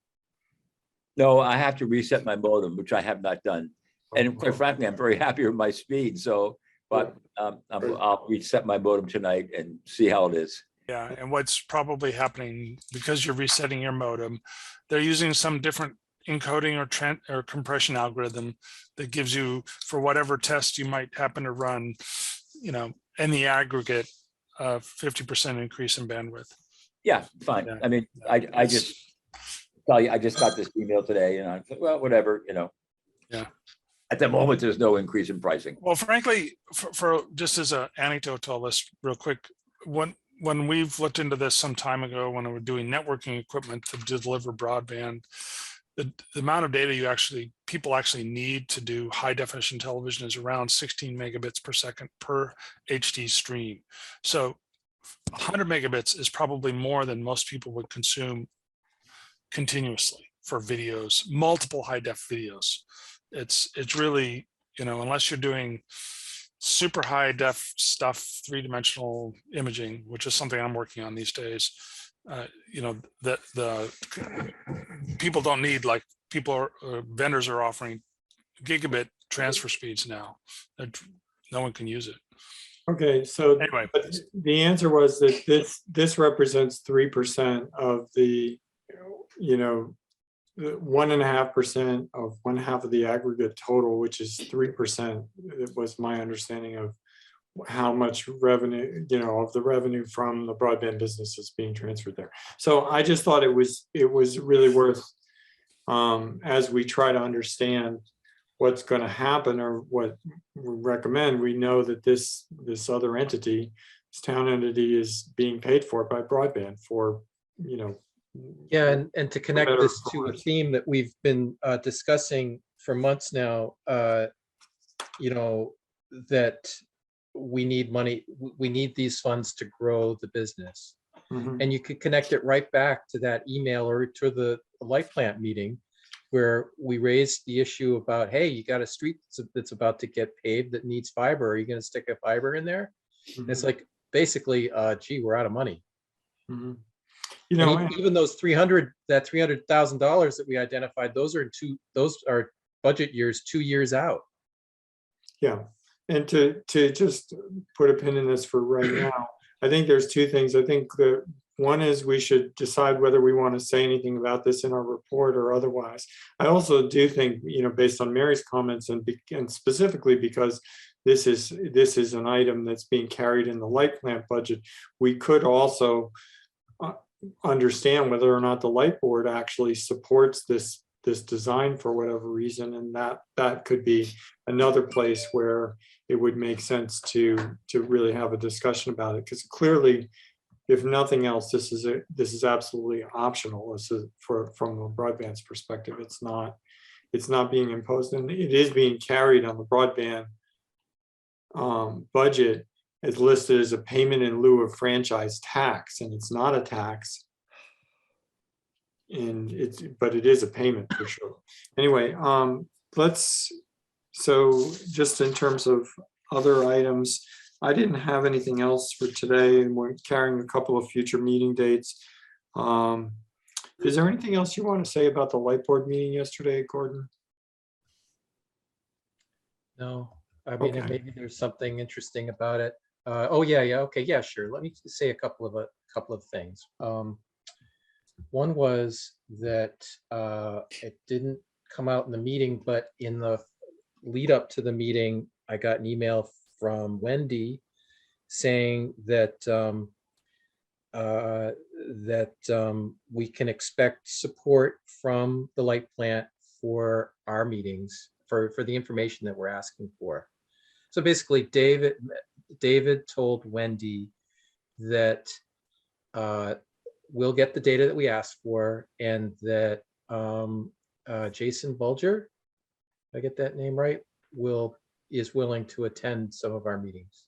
No, I have to reset my modem, which I have not done. And quite frankly, I'm very happy with my speed. So, but I'll reset my modem tonight and see how it is. Yeah, and what's probably happening, because you're resetting your modem, they're using some different encoding or compression algorithm that gives you, for whatever test you might happen to run, in the aggregate, 50% increase in bandwidth. Yeah, fine. Yeah. I mean, I just tell you, I just got this email today, and I thought, well, whatever, Yeah. At the moment, there's no increase in pricing. Well, frankly, for just as an anecdote to all this, real quick, when we've looked into this some time ago, when we were doing networking equipment to deliver broadband, the amount of data people actually need to do high definition television is around 16 megabits per second per HD stream. So 100 megabits is probably more than most people would consume continuously for videos, multiple high def videos. It's really, unless you're doing super high def stuff, 3-dimensional imaging, which is something I'm working on these days. The people don't need, like, vendors are offering gigabit transfer speeds now. No one can use it. Okay, so Anyway, the answer was that this represents 3% of the 1.5% of one half of the aggregate total, which is 3%. It was my understanding of how much revenue, of the revenue from the broadband business is being transferred there. So I just thought it was really worth, as we try to understand what's going to happen or what we recommend, we know that this other entity, this town entity, is being paid for by broadband for, Yeah, and to connect better this or to a worse. theme that we've been discussing for months now, that we need money, we need these funds to grow the business. Mhm. And you could connect it right back to that email or to the light plant meeting where we raised the issue about, hey, you got a street that's about to get paved that needs fiber. Are you going to stick a fiber in there? And it's like, basically, gee, we're out of money. Mhm. And even those $300,000 that we identified, those are budget years, 2 years out. Yeah, and to just put a pin in this for right now, I think there's two things. I think that one is we should decide whether we want to say anything about this in our report or otherwise. I also do think, based on Mary's comments and specifically because this is an item that's being carried in the light plant budget, we could also understand whether or not the light board actually supports this design for whatever reason, and that could be another place where it would make sense to really have a discussion about it, because clearly, if nothing else, this is absolutely optional. This is from a broadband's perspective. It's not being imposed, and it is being carried on the broadband budget as listed as a payment in lieu of franchise tax, and it's not a tax. But it is a payment for sure. Anyway, so just in terms of other items, I didn't have anything else for today, and we're carrying a couple of future meeting dates. Is there anything else you want to say about the light board meeting yesterday, Gordon? No, I mean, Okay. maybe there's something interesting about it. Oh yeah, okay, yeah, sure. Let me just say a couple of things. One was that it didn't come out in the meeting, but in the lead up to the meeting, I got an email from Wendy saying that we can expect support from the light plant for our meetings for the information that we're asking for. So basically, David told Wendy that we'll get the data that we asked for, and that Jason Bulger, if I get that name right, is willing to attend some of our meetings.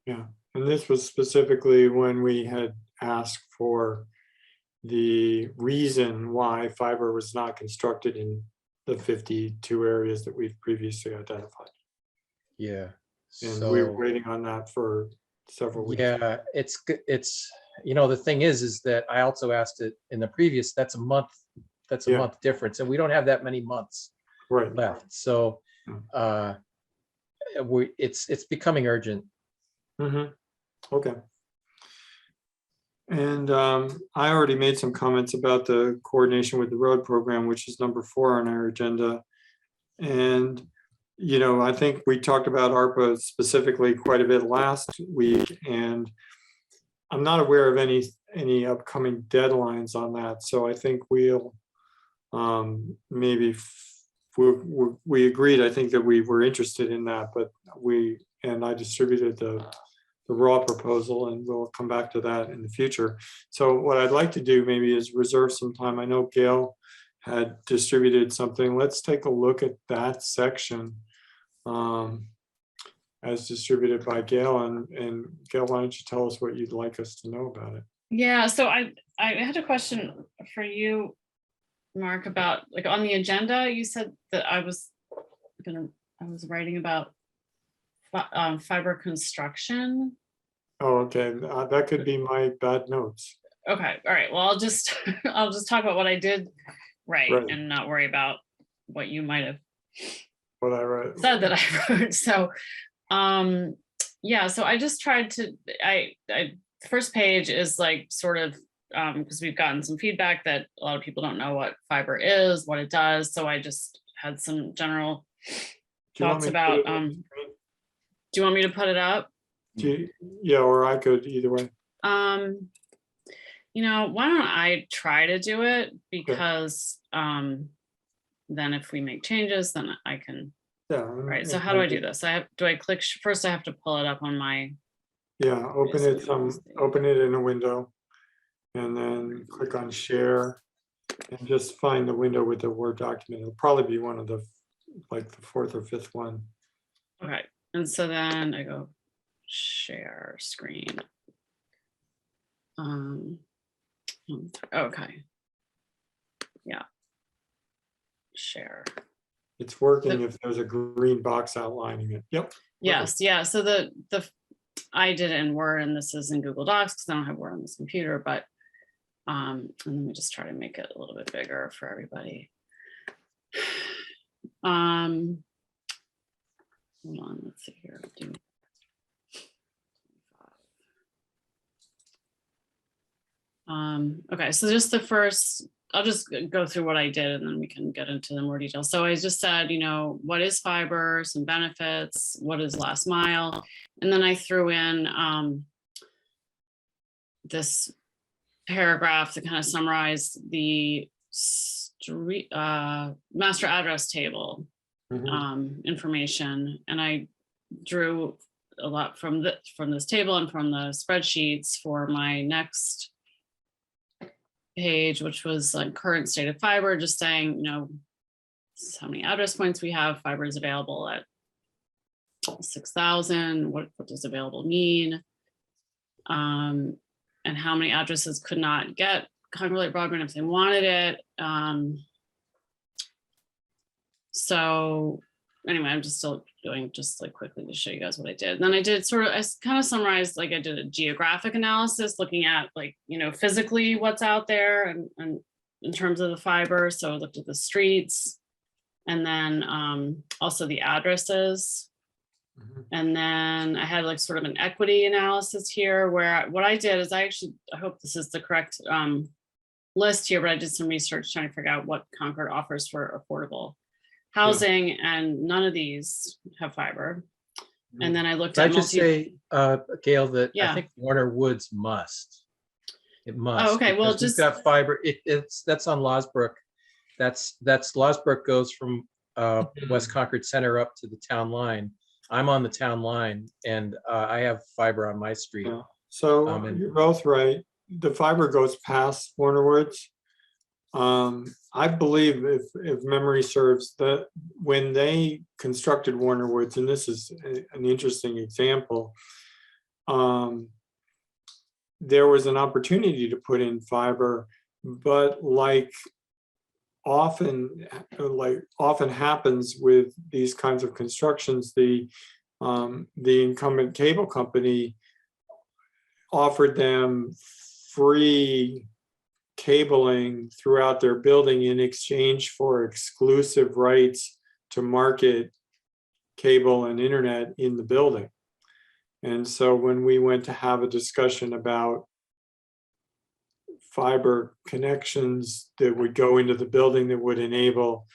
Yeah, and this was specifically when we had asked for the reason why fiber was not constructed in the 52 areas that we've previously identified. Yeah. And So, we're waiting on that for several weeks. yeah, it's the thing is that I also asked it in the previous, that's a month difference, and we don't have that many months Right. left. So it's becoming urgent. Okay. And I already made some comments about the coordination with the road program, which is number 4 on our agenda. And I think we talked about ARPA specifically quite a bit last week, and I'm not aware of any upcoming deadlines on that. So I think we'll maybe we agreed. I think that we were interested in that, but I distributed the raw proposal, and we'll come back to that in the future. So what I'd like to do maybe is reserve some time. I know Gail had distributed something. Let's take a look at that section as distributed by Gail. And Gail, why don't you tell us what you'd like us to know about it? Yeah, so I had a question for you, Mark, about like on the agenda, you said that I was writing about fiber construction. Oh, okay. That could be my bad notes. Okay, all right. Well, I'll just talk about what I did write Right. and not worry about what you might have What I wrote. said that I wrote. So yeah, so I just tried to first page is like sort of because we've gotten some feedback that a lot of people don't know what fiber is, what it does. So I just had some general thoughts about do you want me to put it up? Yeah, or I could, either way. Why don't I try to do it, because then if we make changes, then I can. Yeah. Right. So how do I do this? Do I click first? I have to pull it up on my. Yeah, open it in a window, and then click on share, and just find the window with the Word document. It'll probably be one of the, like the 4th or 5th one. Okay. And so then I go share screen. Okay. Yeah. Share. It's working if there's a green box outlining it. Yep. Yes. Yeah. So I did it in Word, and this is in Google Docs because I don't have Word on this computer, but and let me just try to make it a little bit bigger for everybody. Hold on, let's see here. Do- 25. Okay, so just the first, I'll just go through what I did and then we can get into the more detail. So I just said, what is fiber, some benefits, what is last mile? And then I threw in this paragraph to kind of summarize the street master address table information. And I drew a lot from this table and from the spreadsheets for my next page, which was like current state of fiber, just saying, this is how many address points we have. Fiber is available at 6,000. What does available mean? And how many addresses could not get Concord broadband if they wanted it. So anyway, I'm just still doing just like quickly to show you guys what I did. And then I did I kind of summarized, like I did a geographic analysis looking at like, physically what's out there and in terms of the fiber. So I looked at the streets and then also the addresses. And then I had like sort of an equity analysis here where what I did is I hope this is the correct list here, but I did some research trying to figure out what Concord offers for affordable housing, and none of these have fiber. And then I looked at I just say, Gail, that I think Warner Woods must. It must. Oh, okay. Well, because we've got fiber. That's on Losbrook. That's Losbrook goes from West Concord Center up to the town line. I'm on the town line, and I have fiber on my street. Yeah. So you're both right. The fiber goes past Warner Woods. I believe, if memory serves, that when they constructed Warner Woods, and this is an interesting example, there was an opportunity to put in fiber, but like often happens with these kinds of constructions, the incumbent cable company offered them free cabling throughout their building in exchange for exclusive rights to market cable and internet in the building. And so when we went to have a discussion about fiber connections that would go into the building that would enable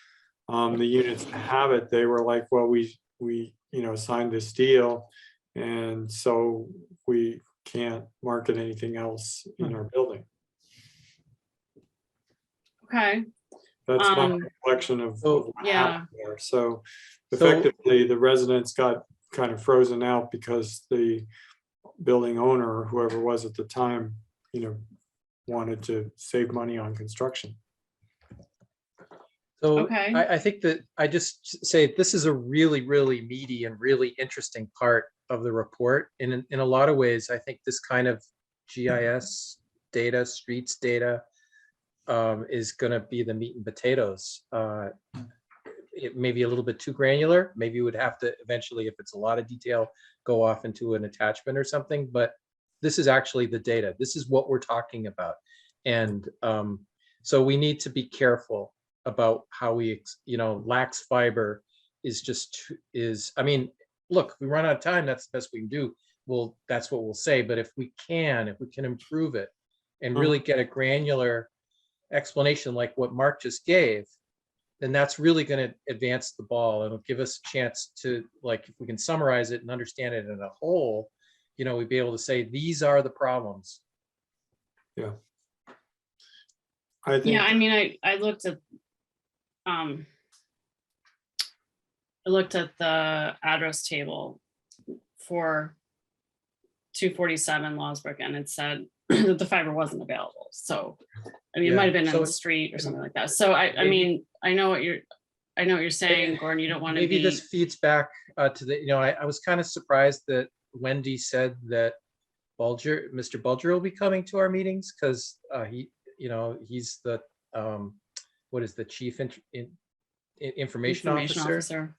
the units to have it, they were like, well, we signed this deal, and so we can't market anything else in our building. Okay. That's my reflection of what happened there. So effectively, the residents got kind of frozen out because the building owner or whoever was at the time, wanted to save money on construction. So Okay. I think that I just say this is a really, really meaty and really interesting part of the report. And in a lot of ways, I think this kind of GIS data, streets data, is going to be the meat and potatoes. It may be a little bit too granular. Maybe you would have to eventually, if it's a lot of detail, go off into an attachment or something. But this is actually the data. This is what we're talking about. And so we need to be careful about how we, lax fiber is, I mean, look, if we run out of time, that's the best we can do. Well, that's what we'll say. But if we can improve it and really get a granular explanation like what Mark just gave, then that's really going to advance the ball and it'll give us a chance to, like, if we can summarize it and understand it in a whole, we'd be able to say, these are the problems. Yeah. I think. Yeah, I mean, I looked at the address table for 247 Losbrook, and it said that the fiber wasn't available. So, I mean, it might have been on the street or something like that. So I mean, I know what you're saying, Gordon. You don't want to be. Maybe this feeds back to the, I was kind of surprised that Wendy said that Mr. Bulger will be coming to our meetings because he's the what is the chief information officer.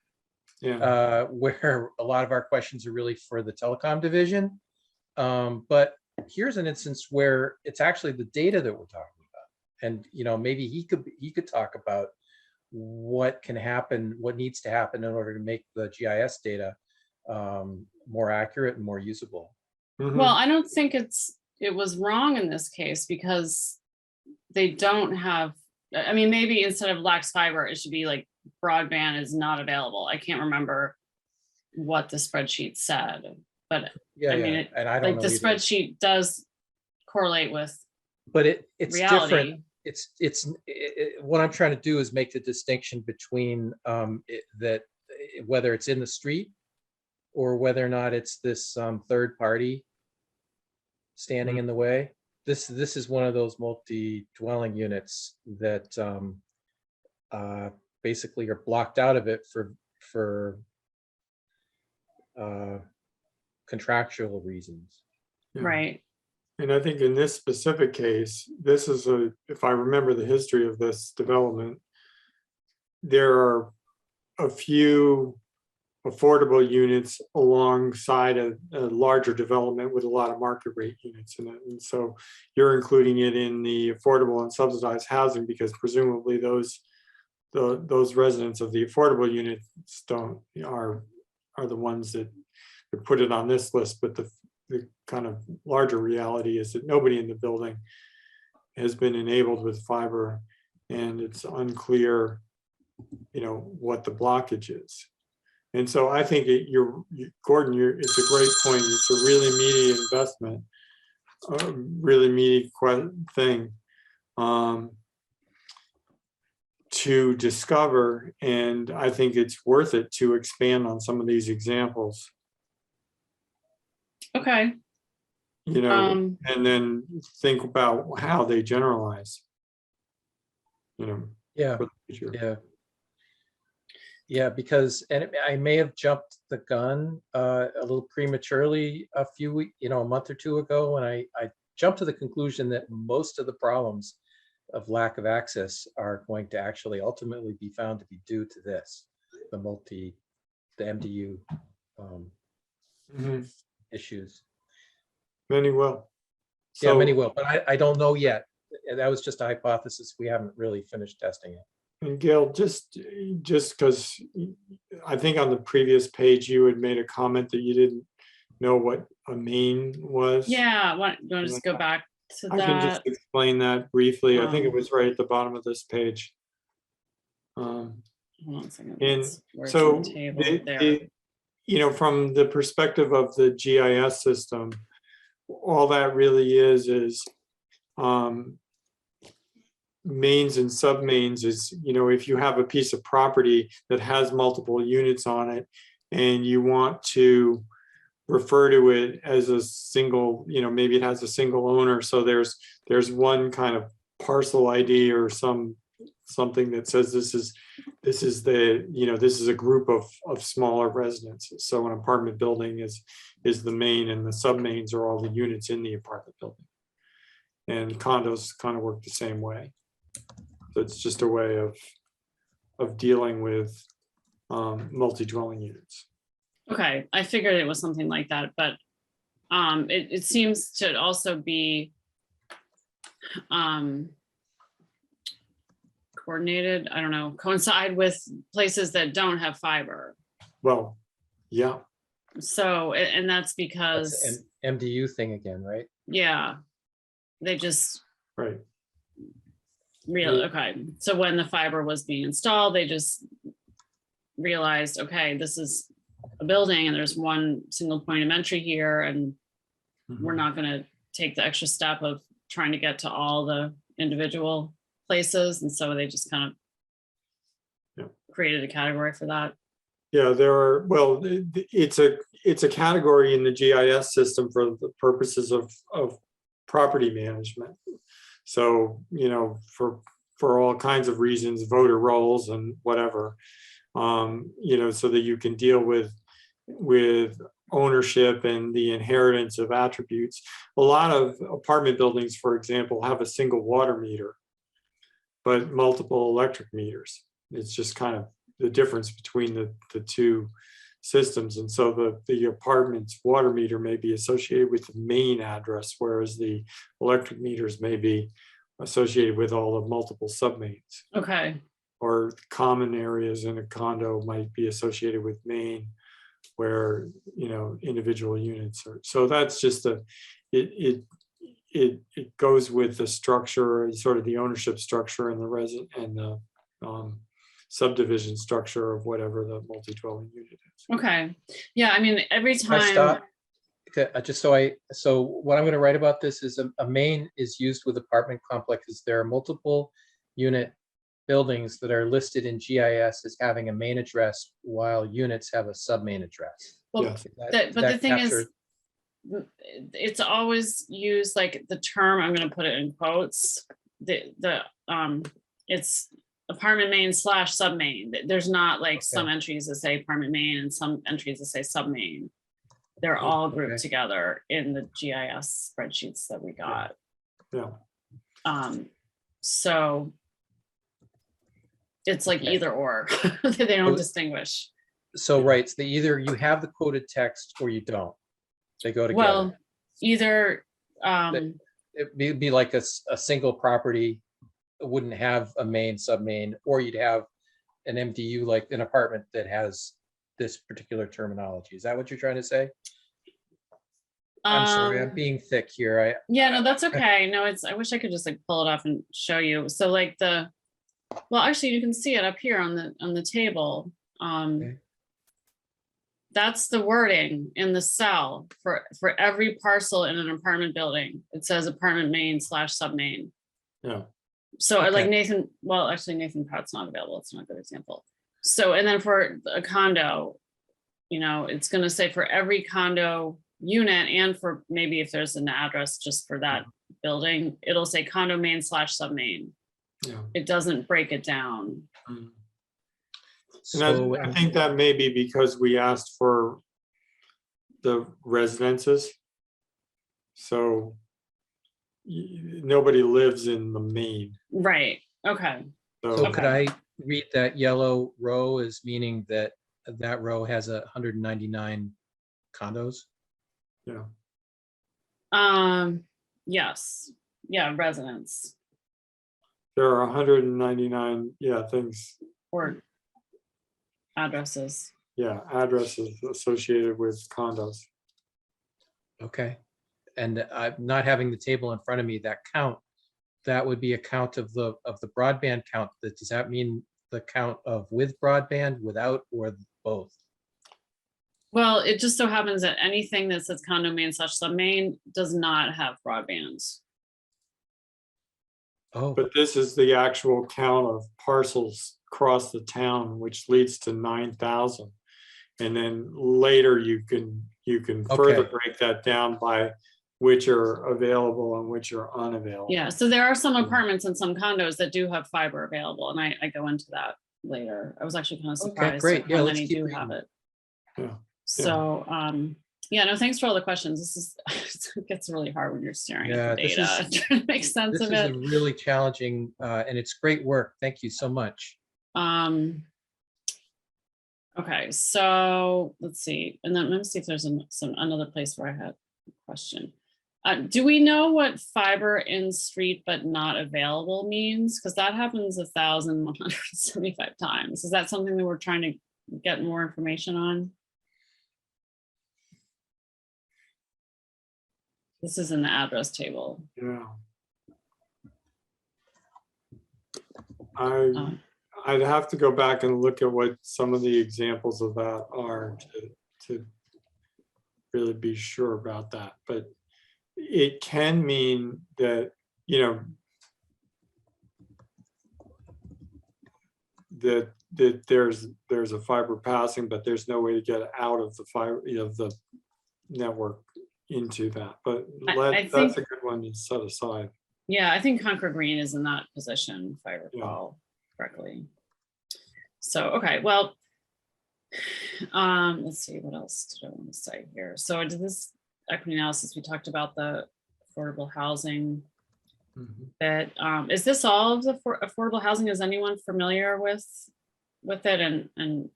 Yeah. Where a lot of our questions are really for the telecom division. But here's an instance where it's actually the data that we're talking about. And, maybe he could talk about what can happen, what needs to happen in order to make the GIS data more accurate and more usable. Mhm. Well, I don't think it was wrong in this case because they don't have, I mean, maybe instead of lacks fiber, it should be like broadband is not available. I can't remember what the spreadsheet said, but Yeah, I mean, yeah, it- and I don't like know the either. spreadsheet does correlate with But it's different. reality. What I'm trying to do is make the distinction between whether it's in the street or whether or not it's this third party standing in the way. This is one of those multi-dwelling units that basically are blocked out of it for contractual reasons. Yeah. Right. And I think in this specific case, this is if I remember the history of this development, there are a few affordable units alongside a larger development with a lot of market rate units in it. And so you're including it in the affordable and subsidized housing because presumably those residents of the affordable units are the ones that put it on this list. But the kind of larger reality is that nobody in the building has been enabled with fiber, and it's unclear, what the blockage is. And so I think Gordon, it's a great point. It's a really meaty investment, really meaty thing to discover. And I think it's worth it to expand on some of these examples, Okay. and then think about how they generalize, Yeah, for the future. yeah. Yeah, because, and I may have jumped the gun a little prematurely a month or two ago, when I jumped to the conclusion that most of the problems of lack of access are going to actually ultimately be found to be due to this, the MDU Mhm. issues. Many will. Yeah, many will, but I don't know yet. That was just a hypothesis. We haven't really finished testing it. And Gail, just because I think on the previous page you had made a comment that you didn't know what a main was. Yeah. Do you want to just go back to I can just that? explain that briefly. I think it Um, was right at the bottom of this page. Hold on a second. And That's where it's so, in the table there. from the perspective of the GIS system, all that really is mains and submains is, if you have a piece of property that has multiple units on it and you want to refer to it as a single, maybe it has a single owner. So there's one kind of parcel ID or something that says this is a group of smaller residences. So an apartment building is the main, and the submains are all the units in the apartment building. And condos kind of work the same way. So it's just a way of dealing with multi-dwelling units. Okay, I figured it was something like that, but it seems to also be coordinated, I don't know, coincide with places that don't have fiber. Well, yeah. So, and that's That's because, an MDU thing again, right? yeah, they just Right. okay. So when the fiber was being installed, they just realized, okay, this is a building and there's one single point of entry here, and we're not going to take the extra step of trying to get to all the individual places. And so they just kind of created a category for that. Yeah, it's a category in the GIS system for the purposes of property management. So, for all kinds of reasons, voter rolls and whatever, so that you can deal with ownership and the inheritance of attributes. A lot of apartment buildings, for example, have a single water meter, but multiple electric meters. It's just kind of the difference between the two systems. And so the apartment's water meter may be associated with the main address, whereas the electric meters may be associated with all the multiple submains. Okay. Or common areas in a condo might be associated with main, where individual units are. So that's just it goes with the structure, sort of the ownership structure and the resident and the subdivision structure of whatever the multi-dwelling unit is. Okay, yeah, I mean, every Can I time, stop? Just so what I'm going to write about this is a main is used with apartment complexes. There are multiple unit buildings that are listed in GIS as having a main address while units have a sub-main address. well, Yes. That- but the that thing is, captures- it's always used like the term, I'm gonna put it in quotes, it's apartment main / sub main. There's not like some entries that say apartment main and some entries that say sub main. They're all grouped Okay. together in the GIS spreadsheets that we got. Yeah. So it's like Okay. either or, they don't So- distinguish. So, right, it's either you have the quoted text or you don't. They go together. Well, either, It'd be like a single property wouldn't have a main, sub-main, or you'd have an MDU, like an apartment that has this particular terminology. Is that what you're trying to say? I'm sorry, I'm being thick here. yeah, no, that's okay. No, I wish I could just like pull it up and show you. So like well, actually you can see it up here on the table. Okay. That's the wording in the cell for every parcel in an apartment building. It says apartment main / sub main. Yeah. So like Okay. actually Nathan Pratt's not available. It's not a good example. So, and then for a condo, it's gonna say for every condo unit and for maybe if there's an address just for that building, it'll say condo main / sub main. Yeah. It doesn't break it down. Mm. So, And I think that may be because we asked for the residences. So nobody lives in the main. Right, okay. so So could I read that yellow row as meaning that that row has 199 condos? yeah. Yes, yeah, residents There are 199, things, or addresses. addresses associated with condos. Okay. And I'm not having the table in front of me, that count, that would be a count of the broadband count. Does that mean the count of with broadband, without, or both? Well, it just so happens that anything that says condo main / sub main does not have broadband. Oh, But this is the actual count of parcels across the town, which leads to 9,000. And then later you can further Okay. break that down by which are available and which are unavailable. Yeah, so there are some apartments and some condos that do have fiber available, and I go into that later. I was actually kind of surprised great. at Yeah, how let's many keep do reading. have it. Yeah. So, yeah, no, thanks for all the questions. This is, it gets really hard when you're staring at the Yeah, this data, is- trying to make sense this of is a it. really challenging, and it's great work. Thank you so much. Okay, so let's see, and then let me see if there's another place where I had a question. Do we know what fiber in street but not available means? Because that happens 1,175 times. Is that something that we're trying to get more information on? This is in the address table. Yeah. Um, I'd have to go back and look at what some of the examples of that are to really be sure about that. But it can mean that, that there's a fiber passing, but there's no way to get out of the fiber, the network into that. But I that's a think- good one to set aside. Yeah, I think Concord Green is in that position, if I recall correctly. So, okay, well, let's see, what else did I want to say here? So I did this equity analysis. We talked about the affordable housing Mhm. bit. Is this all of the affordable housing? Is anyone familiar with it? And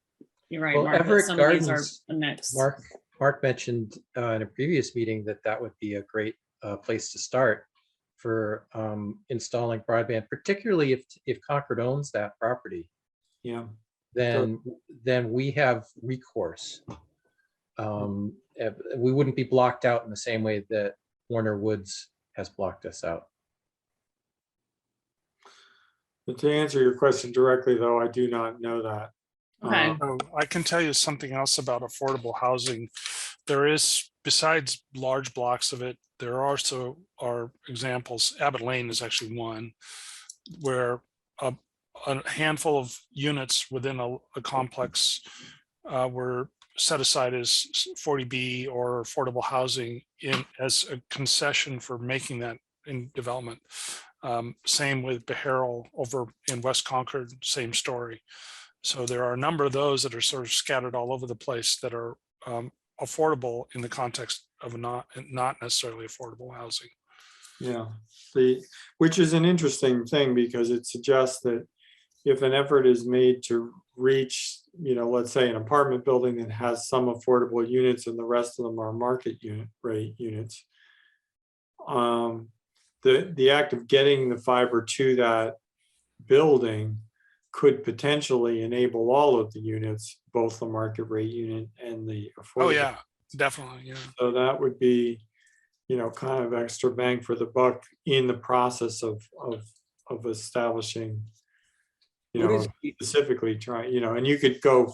you're right, Well, Mark, that Everett some of these are Gardens, a mix. Mark mentioned in a previous meeting that would be a great place to start for installing broadband, particularly if Concord owns that property. Yeah. Then we have recourse. We wouldn't be blocked out in the same way that Warner Woods has blocked us out. But to answer your question directly, though, I do not know that. Okay. Oh, I can tell you something else about affordable housing. There is, besides large blocks of it, there also are examples. Abbott Lane is actually one where a handful of units within a complex were set aside as 40B or affordable housing as a concession for making that in development. Same with Beharrell over in West Concord, same story. So there are a number of those that are sort of scattered all over the place that are affordable in the context of not necessarily affordable housing. Yeah, which is an interesting thing because it suggests that if an effort is made to reach, let's say an apartment building that has some affordable units and the rest of them are market rate units, the act of getting the fiber to that building could potentially enable all of the units, both the market rate unit and the affordable. Oh yeah, definitely. Yeah. So that would be, kind of extra bang for the buck in the process of establishing, specifically trying, and you could go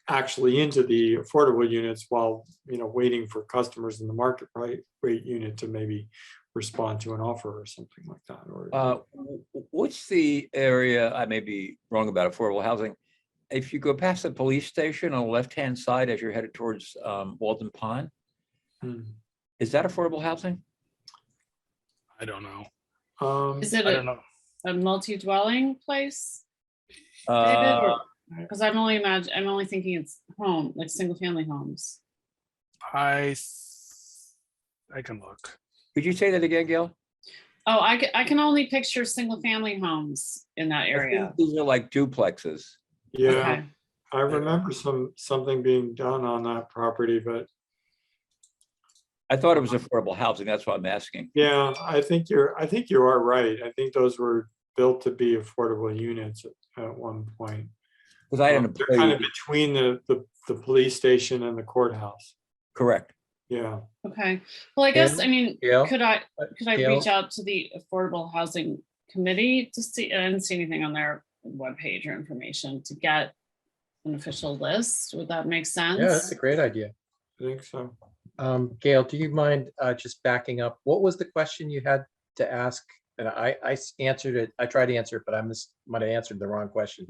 actually into the affordable units while, waiting for customers in the market rate unit to maybe respond to an offer or something like that. Or What's the area, I may be wrong about affordable housing. If you go past the police station on the left-hand side as you're headed towards Walden Pond, is that affordable housing? I don't know. Is it I don't know. a multi-dwelling place? Uh, Because I'm only thinking it's home, like single family homes. I can look. Could you say that again, Gail? Oh, I can only picture single family homes in that I think area. these are like duplexes. yeah, Okay. I remember something being done on that property, but I thought it was affordable housing. That's why I'm asking. yeah, I think you are right. I think those were built to be affordable units at one point. Because I had an They're kind of employee, between the police station and the courthaus. correct. Yeah. Okay. Well, I guess, I mean, Gail? could I Gail? reach out to the Affordable Housing Committee to see, I didn't see anything on their webpage or information to get an official list? Would that make sense? Yeah, that's a great idea. I think so. Gail, do you mind just backing up? What was the question you had to ask? And I answered it. I tried to answer it, but I might have answered the wrong question.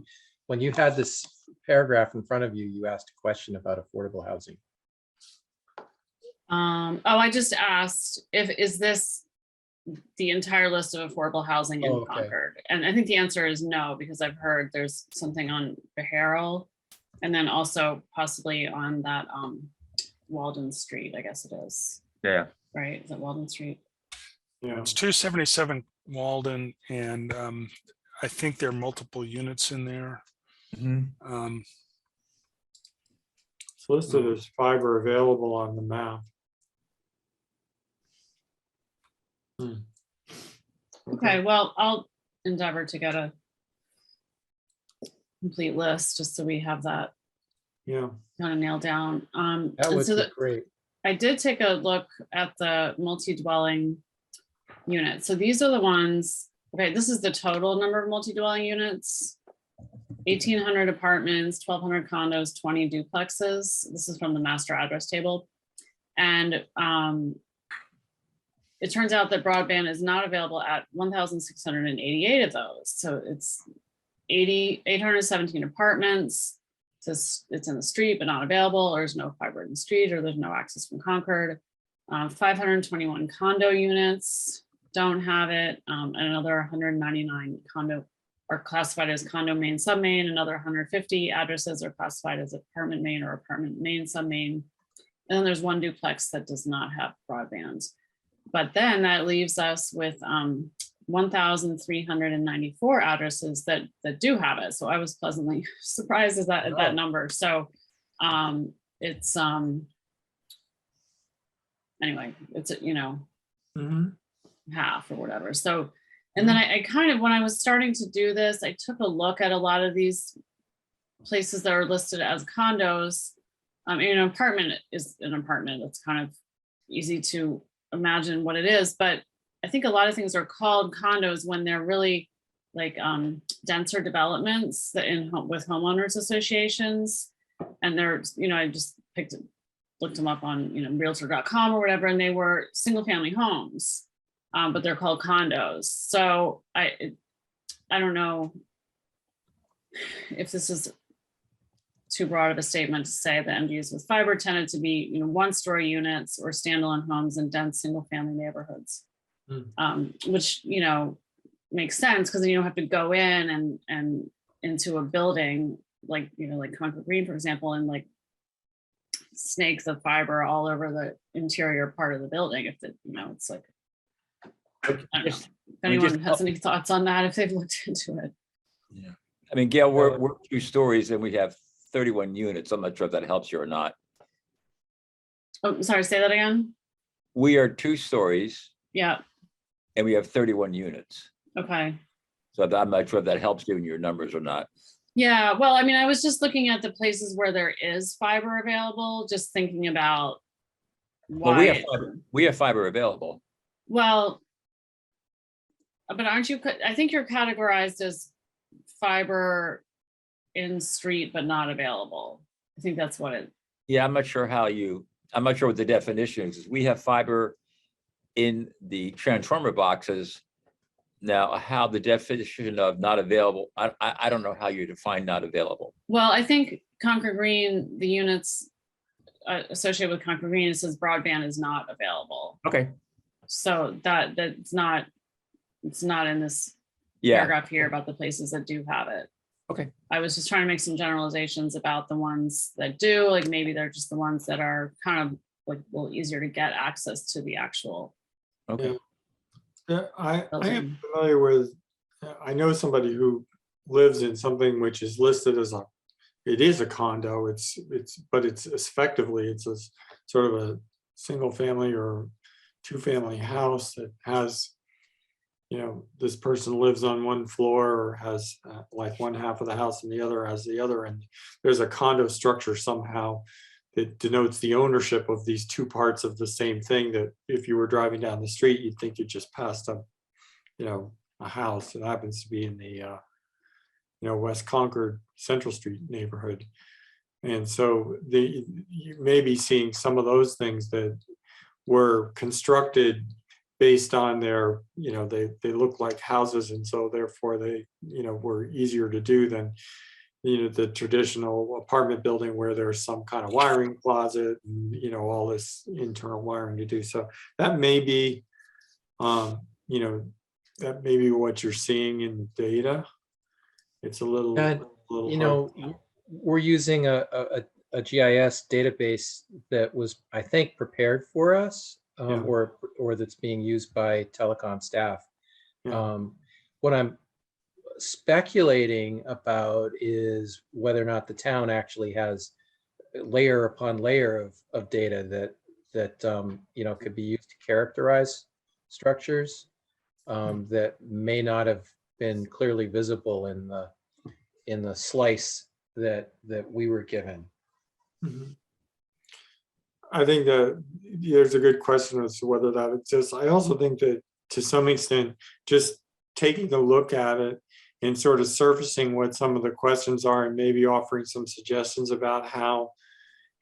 When you had this paragraph in front of you, you asked a question about affordable housing. I just asked is this the entire list of affordable housing in Oh, okay. Concord? And I think the answer is no, because I've heard there's something on Beharrell and then also possibly on that Walden Street, I guess it is, Yeah. right? Is it Walden Street? Yeah. It's 277 Walden, and I think there are multiple units in there. Mhm. It's listed as fiber available on the map. Okay, well, I'll endeavor to get a complete list just so we have that Yeah. kind of nailed down. That and would so be that great. I did take a look at the multi-dwelling units. So these are the ones, okay, this is the total number of multi-dwelling units. 1,800 apartments, 1,200 condos, 20 duplexes. This is from the master address table. And it turns out that broadband is not available at 1,688 of those. So it's 817 apartments. It's in the street, but not available, or there's no fiber in the street, or there's no access from Concord. 521 condo units don't have it. And another 199 condo are classified as condo main submain. Another 150 addresses are classified as apartment main or apartment main submain. And then there's one duplex that does not have broadband. But then that leaves us with 1,394 addresses that do have it. So I was pleasantly surprised at that number. So it's anyway, it's half or whatever. So, and then I kind of, when I was starting to do this, I took a look at a lot of these places that are listed as condos. An apartment is an apartment. It's kind of easy to imagine what it is, but I think a lot of things are called condos when they're really like denser developments that with homeowners associations. And they're, I just looked them up on, realtor.com or whatever, and they were single family homes, but they're called condos. So I don't know if this is too broad of a statement to say that MDUs with fiber tended to be, one-story units or standalone homes in dense single-family neighborhoods, which makes sense because then you don't have to go in and into a building like like Concord Green, for example, and like snakes of fiber all over the interior part of the building. If it's like, I don't know. If anyone has any thoughts on that, if they've looked into it. Yeah. I mean, Gail, we're 2 stories and we have 31 units. I'm not sure if that helps you or not. Oh, sorry, say that again. We are 2 stories Yeah. and we have 31 units. Okay. So I'm not sure if that helps you in your numbers or not. Yeah, well, I mean, I was just looking at the places where there is fiber available, just thinking about Well, why. we have fiber available. Well, but aren't you, I think you're categorized as fiber in street, but not available. I think that's what it. Yeah, I'm not sure what the definition is. We have fiber in the transformer boxes. Now, how the definition of not available, I don't know how you define not available. Well, I think Concord Green, the units associated with Concord Green, it says broadband is not available. Okay. So it's not in this paragraph here about the places that do have it. Okay. I was just trying to make some generalizations about the ones that do, like maybe they're just the ones that are kind of like a little easier to get access to the actual. Okay. Yeah, I am familiar with, I know somebody who lives in something which is listed as it is a condo, but it's effectively, it's a sort of a single family or 2-family house that has, this person lives on one floor or has like one half of the house and the other has the other, and there's a condo structure somehow that denotes the ownership of these 2 parts of the same thing, that if you were driving down the street, you'd think you just passed a house that happens to be in the, West Concord Central Street neighborhood. And so you may be seeing some of those things that were constructed based on their, they look like houses. And so therefore they, were easier to do than the traditional apartment building where there's some kind of wiring closet and, all this internal wiring to do. So that may be, that may be what you're seeing in the data. It's a little, we're using a GIS database that was, I think, prepared for us, or that's being used by telecom staff. Yeah. What I'm speculating about is whether or not the town actually has layer upon layer of data that could be used to characterize structures that may not have been clearly visible in the slice that we were given. Mm-hmm. I think that there's a good question as to whether that exists. I also think that to some extent, just taking a look at it and sort of surfacing what some of the questions are and maybe offering some suggestions about how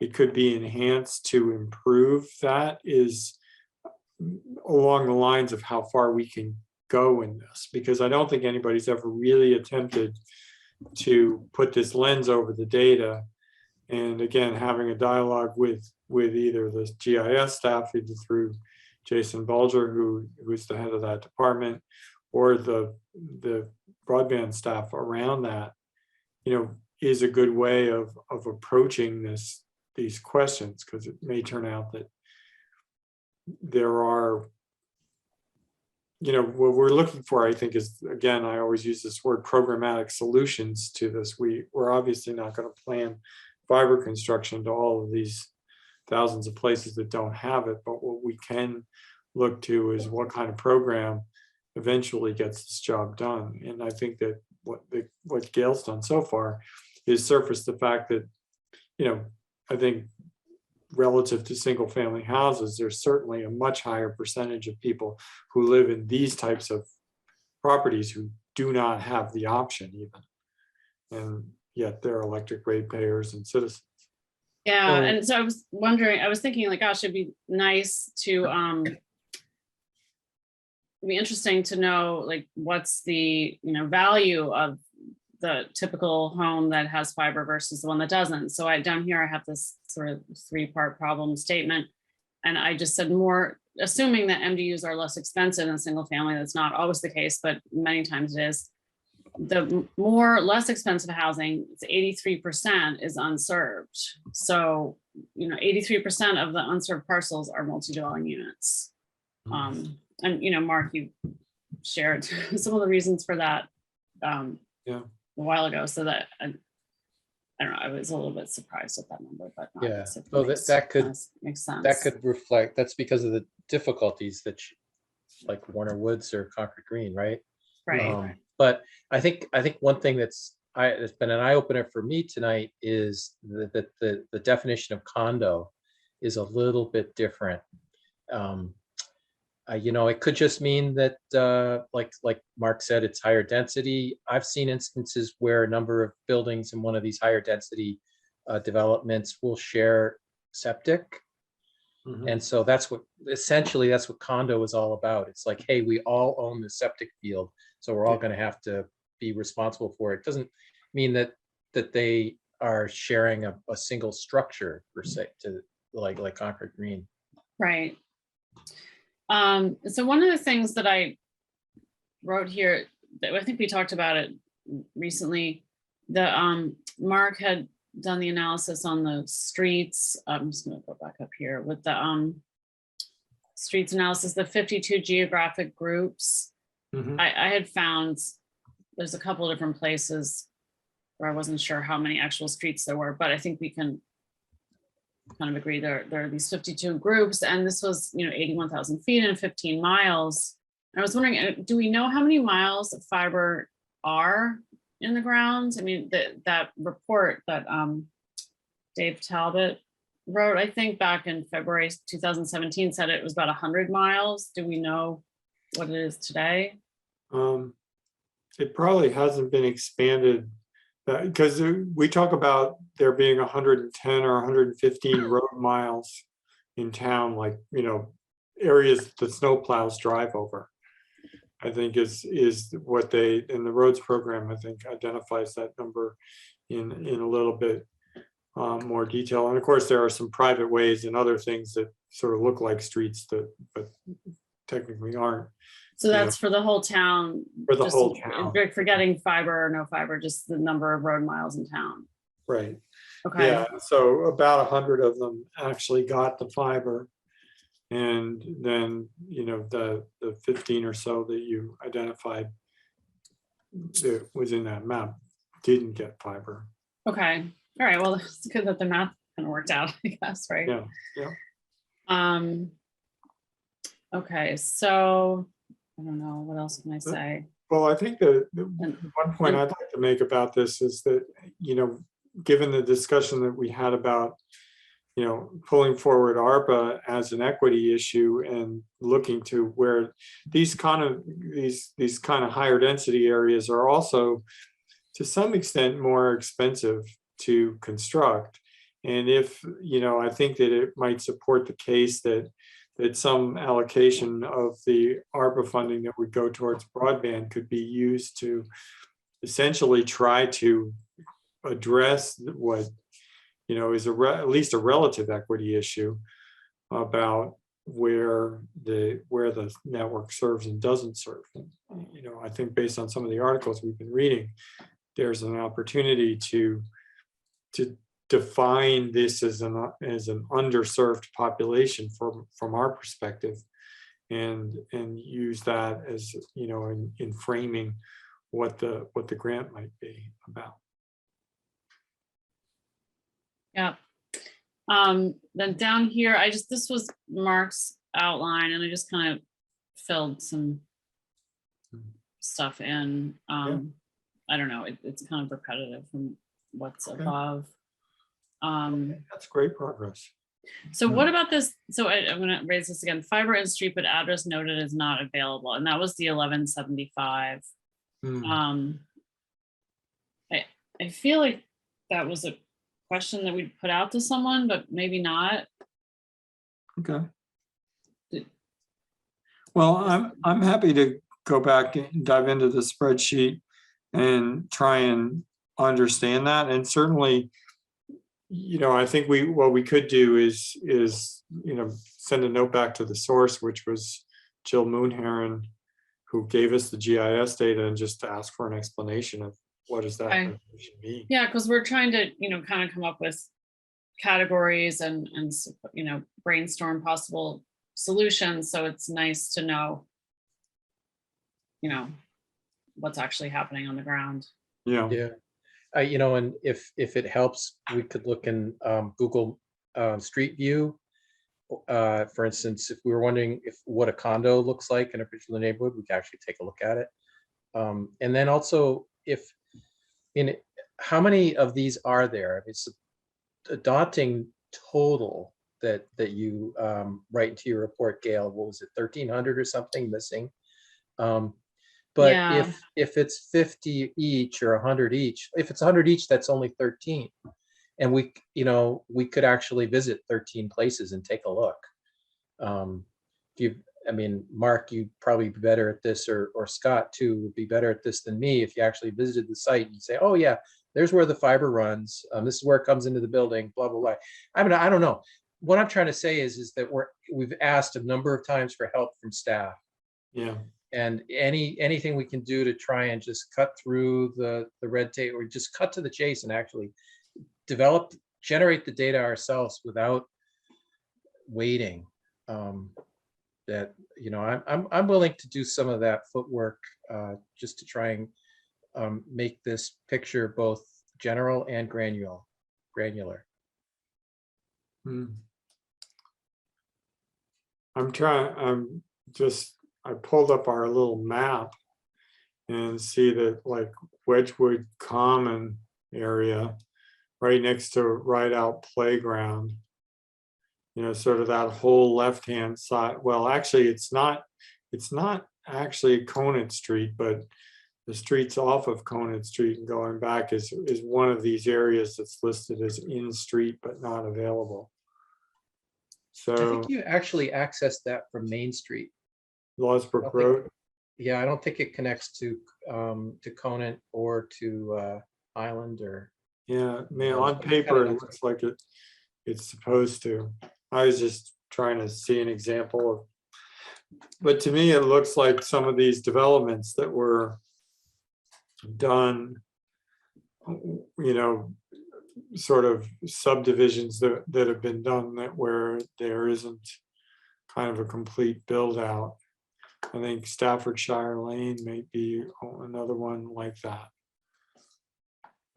it could be enhanced to improve that is along the lines of how far we can go in this, because I don't think anybody's ever really attempted to put this lens over the data. And again, having a dialogue with either the GIS staff, either through Jason Bulger, who's the head of that department, or the broadband staff around that, is a good way of approaching these questions, because it may turn out that there are, what we're looking for, I think, is, again, I always use this word, programmatic solutions to this. We're obviously not going to plan fiber construction to all of these thousands of places that don't have it, but what we can look to is what kind of program eventually gets this job done. And I think that what Gail's done so far is surface the fact that, I think relative to single family houses, there's certainly a much higher percentage of people who live in these types of properties who do not have the option even. And yet they're electric ratepayers and citizens. Yeah, So- and so I was wondering, I was thinking like, gosh, it'd be nice to, it'd be interesting to know like what's the, value of the typical home that has fiber versus the one that doesn't. So down here, I have this sort of 3-part problem statement. And I just said more, assuming that MDUs are less expensive than single family, that's not always the case, but many times it is. The less expensive housing, it's 83% is unserved. So, 83% of the unserved parcels are multi-dwelling units. And, Mark, you shared some of the reasons for that Yeah. a while ago. So that, I don't know, I was a little bit surprised at that number, but not Yeah. specifically Well, that could makes sense. that could reflect, that's because of the difficulties that like Warner Woods or Concord Green, right? Right. But I think one thing that's been an eye opener for me tonight is that the definition of condo is a little bit different. It could just mean that, like Mark said, it's higher density. I've seen instances where a number of buildings in one of these higher density developments will share septic. Mhm. And so essentially that's what condo is all about. It's like, hey, we all own the septic field, so we're all going to have to be responsible for it. Doesn't mean that they are sharing a single structure per se, to like Concord Green. Right. So one of the things that I wrote here, that I think we talked about it recently, Mark had done the analysis on the streets. I'm just gonna go back up here with the streets analysis, the 52 geographic groups. Mhm. I had found there's a couple of different places where I wasn't sure how many actual streets there were, but I think we can kind of agree there are these 52 groups, and this was 81,000 feet and 15 miles. And I was wondering, do we know how many miles of fiber are in the ground? I mean, that report that Dave Talbot wrote, I think back in February 2017, said it was about 100 miles. Do we know what it is today? It probably hasn't been expanded, because we talk about there being 110 or 115 road miles in town, like, areas that snowplows drive over. I think is what they, in the roads program, I think identifies that number in a little bit more detail. And of course, there are some private ways and other things that sort of look like streets but technically aren't. So that's for the whole town. For the just whole town. Forgetting fiber or no fiber, just the number of road miles in town. Right. Okay. Yeah. So about 100 of them actually got the fiber. And then, the 15 or so that you identified that was in that map didn't get fiber. Okay. All right. Well, it's good that the math kind of worked out, I guess, right? Yeah. Yeah. Okay. So I don't know. What else can I say? Well, I think the And- one point I'd like to make about this is that, given the discussion that we had about, pulling forward ARPA as an equity issue and looking to where these kind of higher density areas are also to some extent more expensive to construct. And if, I think that it might support the case that some allocation of the ARPA funding that would go towards broadband could be used to essentially try to address what, is at least a relative equity issue about where the network serves and doesn't serve. I think based on some of the articles we've been reading, there's an opportunity to define this as an underserved population from our perspective, and use that as in framing what the grant might be about. Yeah. Then down here, this was Mark's outline, and I just kind of filled some stuff in. I don't know, it's kind of repetitive from what's above. That's great progress. So what about this? So I'm gonna raise this again. Fiber in street, but address noted is not available. And that was the 1175. Hmm. I feel like that was a question that we'd put out to someone, but maybe not. Okay. Well, I'm happy to go back and dive into the spreadsheet and try and understand that. And certainly, I think what we could do is, send a note back to the source, which was Jill Moonheron, who gave us the GIS data, and just to ask for an explanation of what does that Okay. information mean. Yeah, because we're trying to, kind of come up with categories and brainstorm possible solutions. So it's nice to know, what's actually happening on the ground. Yeah. Yeah. And if it helps, we could look in Google Street View. For instance, if we were wondering what a condo looks like in a particular neighborhood, we could actually take a look at it. And then also, how many of these are there? It's a daunting total that you write into your report, Gail. What was it, 1,300 or something missing? But Yeah. if it's 50 each or 100 each, if it's 100 each, that's only 13. And we could actually visit 13 places and take a look. Mark, you'd probably be better at this, or Scott too would be better at this than me. If you actually visited the site and say, oh yeah, there's where the fiber runs. This is where it comes into the building, blah, blah, blah. I don't know. What I'm trying to say is that we've asked a number of times for help from staff. Yeah. And anything we can do to try and just cut through the red tape, or just cut to the chase and actually generate the data ourselves without waiting. That I'm willing to do some of that footwork just to try and make this picture both general and granular. Hmm. I pulled up our little map and see that, like, Wedgwood Common area right next to Rideout Playground, sort of that whole left-hand side. Well, actually, it's not actually Conant Street, but the streets off of Conant Street and going back is one of these areas that's listed as in street but not available. I So think you actually access that from Main Street. Lawsbrook Road. Yeah, I don't think it connects to Conant or to Island or. Yeah, man, No, on it's paper, kinda it looks like it's supposed to. I was just trying to see an example of, but to me, it looks like some of these developments that were done, sort of subdivisions that have been done where there isn't kind of a complete build out. I think Staffordshire Lane may be another one like that.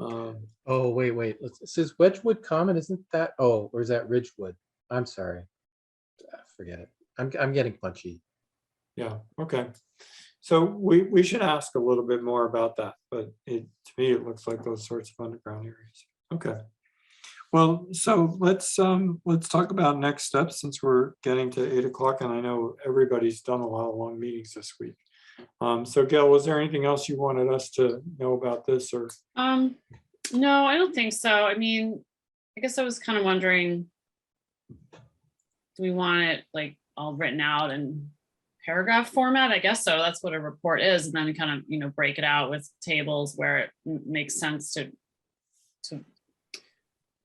Oh, wait. It says Wedgwood Common, isn't that? Oh, or is that Ridgewood? I'm sorry. Forget it. I'm getting punchy. Yeah, okay. So we should ask a little bit more about that, but to me, it looks like those sorts of underground areas. Okay. Well, so let's talk about next steps, since we're getting to 8 o'clock, and I know everybody's done a lot of long meetings this week. So Gail, was there anything else you wanted us to know about this, or? No, I don't think so. I mean, I guess I was kind of wondering, do we want it like all written out in paragraph format? I guess so. That's what a report is, and then kind of, break it out with tables where it makes sense to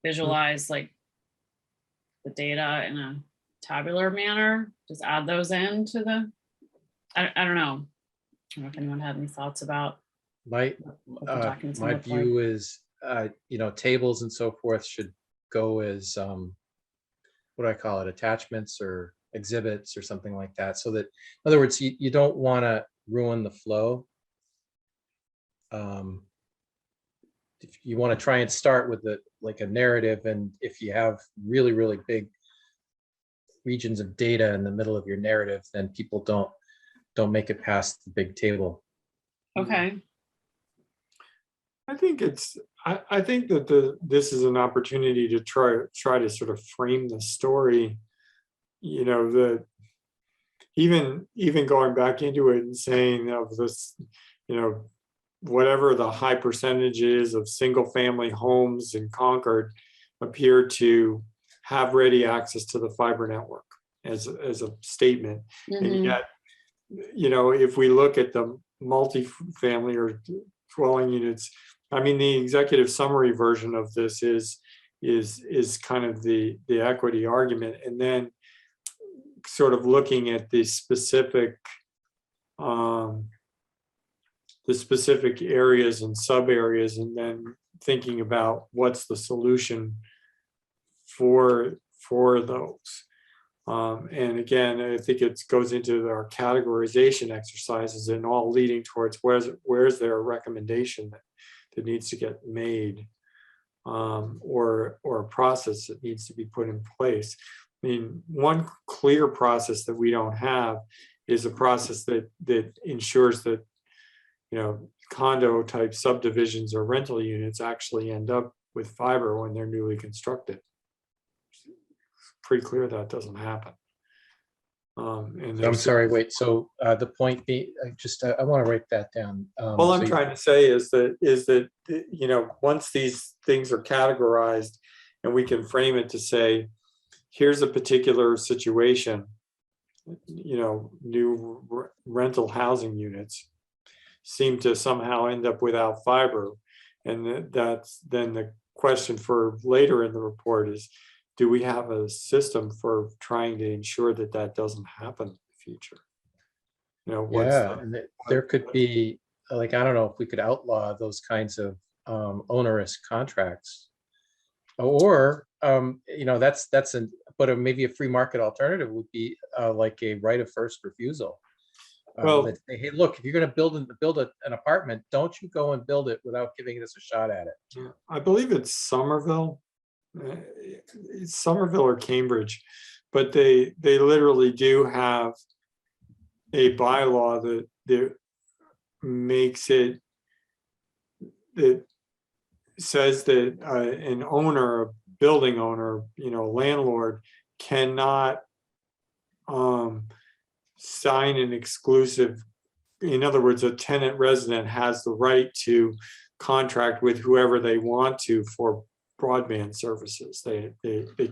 visualize like the data in a tabular manner. Just add those into the. I don't know. I don't know if anyone had any thoughts about My documents my look like. view is, tables and so forth should go as what do I call it, attachments or exhibits or something like that. So that, in other words, you don't want to ruin the flow. If you want to try and start with like a narrative, and if you have really, really big regions of data in the middle of your narrative, then people don't make it past the big table. Okay. I think I think that this is an opportunity to try to sort of frame the story, even going back into it and saying of this, whatever the high percentage is of single family homes in Concord appear to have ready access to the fiber network as a statement. And yet, if we look at the multifamily or dwelling units, I mean, the executive summary version of this is kind of the equity argument, and then sort of looking at the specific areas and sub areas, and then thinking about what's the solution for those. And again, I think it goes into our categorization exercises and all leading towards where's there a recommendation that needs to get made, or a process that needs to be put in place. I mean, one clear process that we don't have is a process that ensures that, condo type subdivisions or rental units actually end up with fiber when they're newly constructed. Pretty clear that doesn't happen. And I'm sorry, wait, so the point being, I want to write that down. All I'm trying to say is that once these things are categorized and we can frame it to say, here's a particular situation, new rental housing units seem to somehow end up without fiber. And that's then the question for later in the report is, do we have a system for trying to ensure that that doesn't happen in the future? And there could be, like, I don't know if we could outlaw those kinds of onerous contracts, or but maybe a free market alternative would be like a right of first refusal. That say, hey, look, if you're going to build an apartment, don't you go and build it without giving us a shot at it. Yeah, I believe it's Somerville. It's Somerville or Cambridge, but they literally do have a bylaw that makes it, that says that an owner, a building owner, landlord cannot sign an exclusive. In other words, a tenant resident has the right to contract with whoever they want to for broadband services. They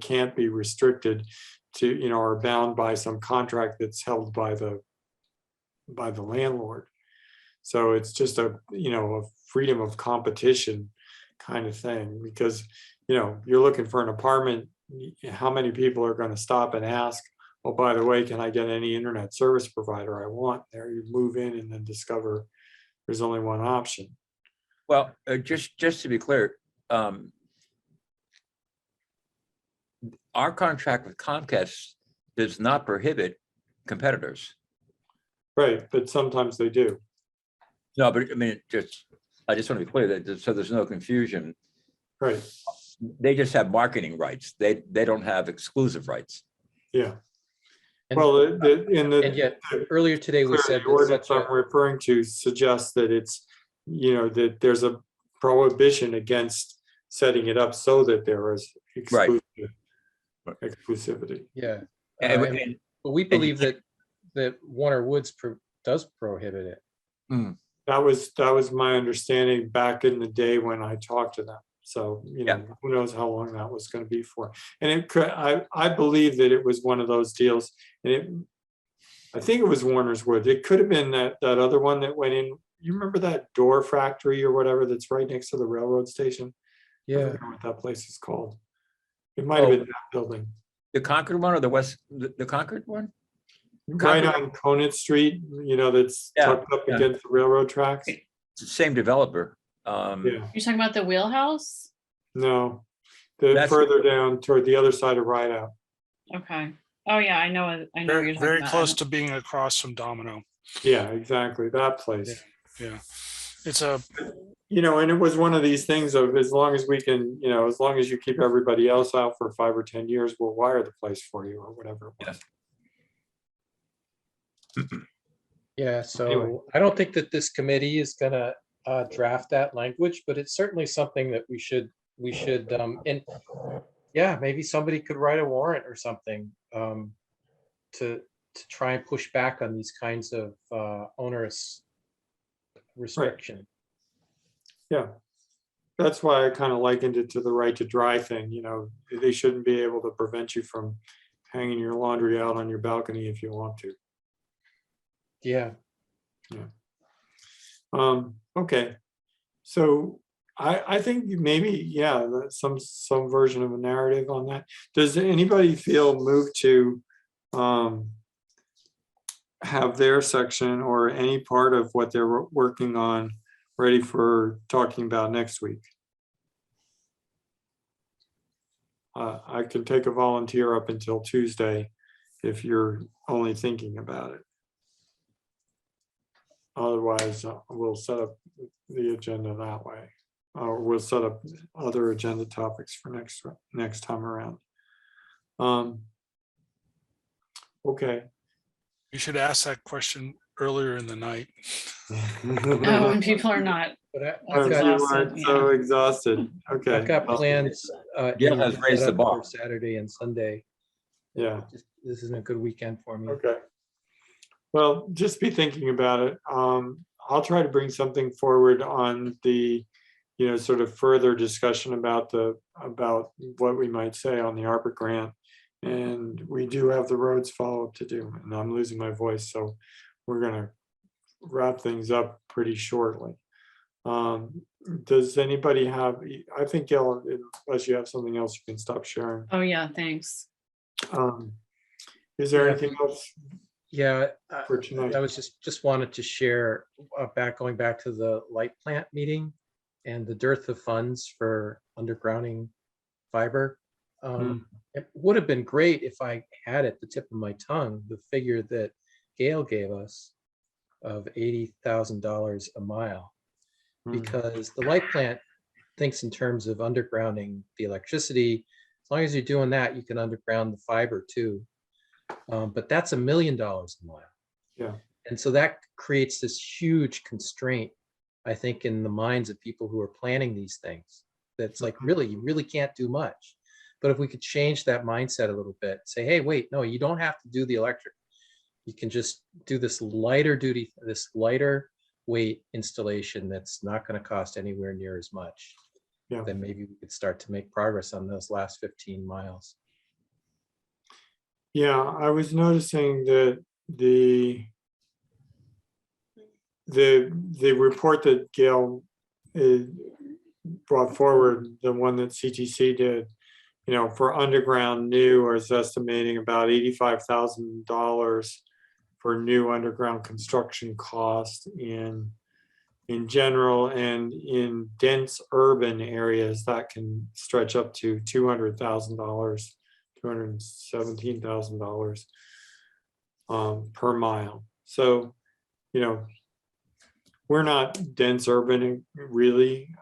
can't be restricted to, are bound by some contract that's held by the landlord. So it's just a freedom of competition kind of thing, because you're looking for an apartment. How many people are going to stop and ask, oh, by the way, can I get any internet service provider I want? There, you move in and then discover there's only one option. Well, just to be clear, our contract with Comcast does not prohibit competitors. Right, but sometimes they do. No, but I mean, I just want to be clear that so there's no confusion. Right. They just have marketing rights. They don't have exclusive rights. Yeah. And, Well, and yet earlier today we said the ordinance I'm referring to suggests that it's, that there's a prohibition against setting it up so that there is exclusivity. Yeah. And But we believe that Warner Woods does prohibit it. That was my understanding back in the day when I talked to them. So, who knows how long that was going to be for. And it could, I believe that it was one of those deals, and I think it was Warner's Woods. It could have been that other one that went in. You remember that door factory or whatever that's right next to the railroad station? I Yeah. forget what that place is called. It might have been that building. The Concord one or the Concord one? Right on Conant Street, that's tucked up against the railroad tracks. It's the same developer. Yeah. You're talking about the wheelhouse? No, further down toward the other side of Rideout. Okay. Oh yeah, I know. What you're talking Very about. close to being across from Domino. Yeah, exactly. That place. Yeah. It's a, and it was one of these things of, as long as we can, as long as you keep everybody else out for 5 or 10 years, we'll wire the place for you or whatever it was. Yeah, so Anyway. I don't think that this committee is gonna draft that language, but it's certainly something that and yeah, maybe somebody could write a warrant or something to try and push back on these kinds of onerous restriction. Yeah. That's why I kind of likened it to the right to dry thing. You know, they shouldn't be able to prevent you from hanging your laundry out on your balcony if you want to. Yeah. Okay. So I think maybe, yeah, some version of a narrative on that. Does anybody feel moved to have their section or any part of what they're working on ready for talking about next week? I can take a volunteer up until Tuesday if you're only thinking about it. Otherwise, we'll set up the agenda that way. Or we'll set up other agenda topics for next time around. Okay. You should ask that question earlier in the night. Oh, when people are not. But Oh, I've you got, are so exhausted. Okay. I've got plans. Gail has raised the set up bar. for Saturday and Sunday. Yeah. This isn't a good weekend for me. Okay. Well, just be thinking about it. I'll try to bring something forward on the, sort of further discussion about what we might say on the ARPA grant. And we do have the roads follow-up to do, and I'm losing my voice, so we're gonna wrap things up pretty shortly. Does anybody have, I think, Gail, unless you have something else, you can stop sharing. Oh, yeah, thanks. Is there Yeah. anything else Yeah, for tonight? I was just wanted to share going back to the light plant meeting and the dearth of funds for undergrounding fiber. It would have been great if I had at the tip of my tongue the figure that Gail gave us of $80,000 a mile, because the light plant thinks in terms of undergrounding the electricity. As long as you're doing that, you can underground the fiber too. But that's $1 million a mile. Yeah. And so that creates this huge constraint, I think, in the minds of people who are planning these things. That's like, really, you really can't do much. But if we could change that mindset a little bit, say, hey, wait, no, you don't have to do the electric. You can just do this lighter weight installation that's not going to cost anywhere near as much. Yeah. Then maybe we could start to make progress on those last 15 miles. Yeah, I was noticing that the report that Gail brought forward, the one that CTC did, for underground new, is estimating about $85,000 for new underground construction cost in general, and in dense urban areas that can stretch up to $200,000. $217,000 per mile. So, we're not dense urban really,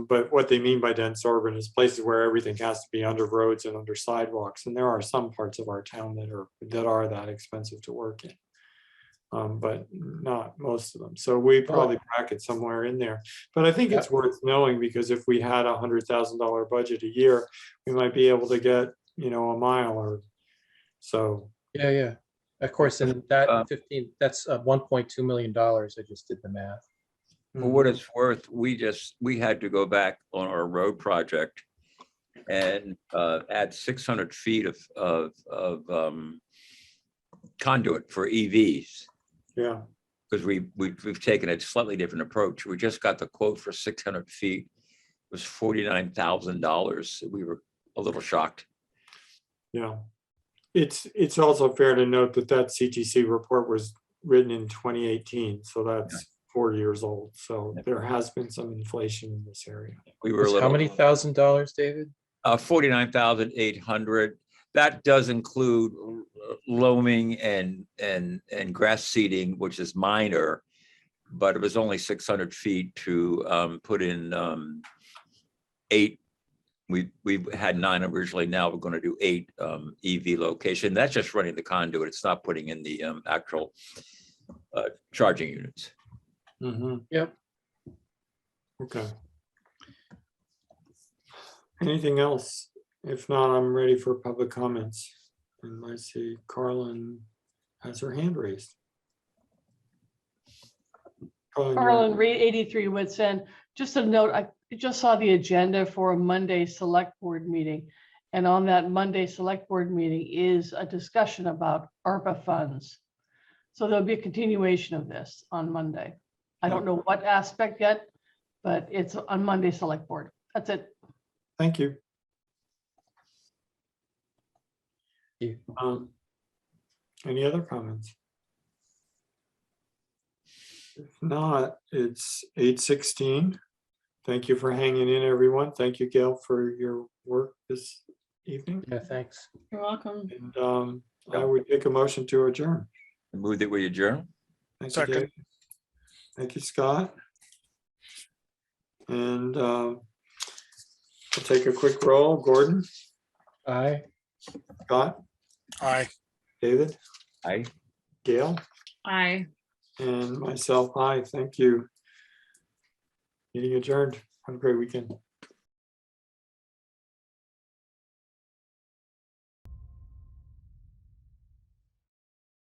but what they mean by dense urban is places where everything has to be under roads and under sidewalks. And there are some parts of our town that are that expensive to work in, but not most of them. So we probably bracket somewhere in there. But I think it's worth knowing, because if we had $100,000 budget a year, we might be able to get a mile or so. Yeah. Of course, and that 15, that's $1.2 million. I just did the math. For what it's worth, we had to go back on our road project and add 600 feet of conduit for EVs. Yeah. Because we've taken a slightly different approach. We just got the quote for 600 feet. It was $49,000. We were a little shocked. Yeah. It's also fair to note that CTC report was written in 2018. So that's 4 years old. So there has been some inflation in this area. We were How many $1,000, David? 49,800. That does include loaming and grass seeding, which is minor, but it was only 600 feet to put in 8. We had 9 originally. Now we're going to do 8 EV location. That's just running the conduit. It's not putting in the actual charging units. Mm-hmm. Yep. Okay. Anything else? If not, I'm ready for public comments. And I see Carlin has her hand raised. Carlin, you're- Carlin Reed, 83 Woods End. Just a note, I just saw the agenda for a Monday Select Board meeting. And on that Monday Select Board meeting is a discussion about ARPA funds. So there'll be a continuation of this on Monday. I don't know what aspect yet, but it's on Monday Select Board. That's it. Thank you. You. Any other comments? If not, it's 8:16. Thank you for hanging in, everyone. Thank you, Gail, for your work this evening. Yeah, thanks. You're welcome. And I would take a motion to adjourn. Move that we adjourn. Thank you, Second. Dave. Thank you, Scott. And I'll take a quick roll. Gordon, Aye. Scott, Aye. David, Aye. Gail, Aye. and myself. Aye, thank you. Meeting adjourned. Have a great weekend.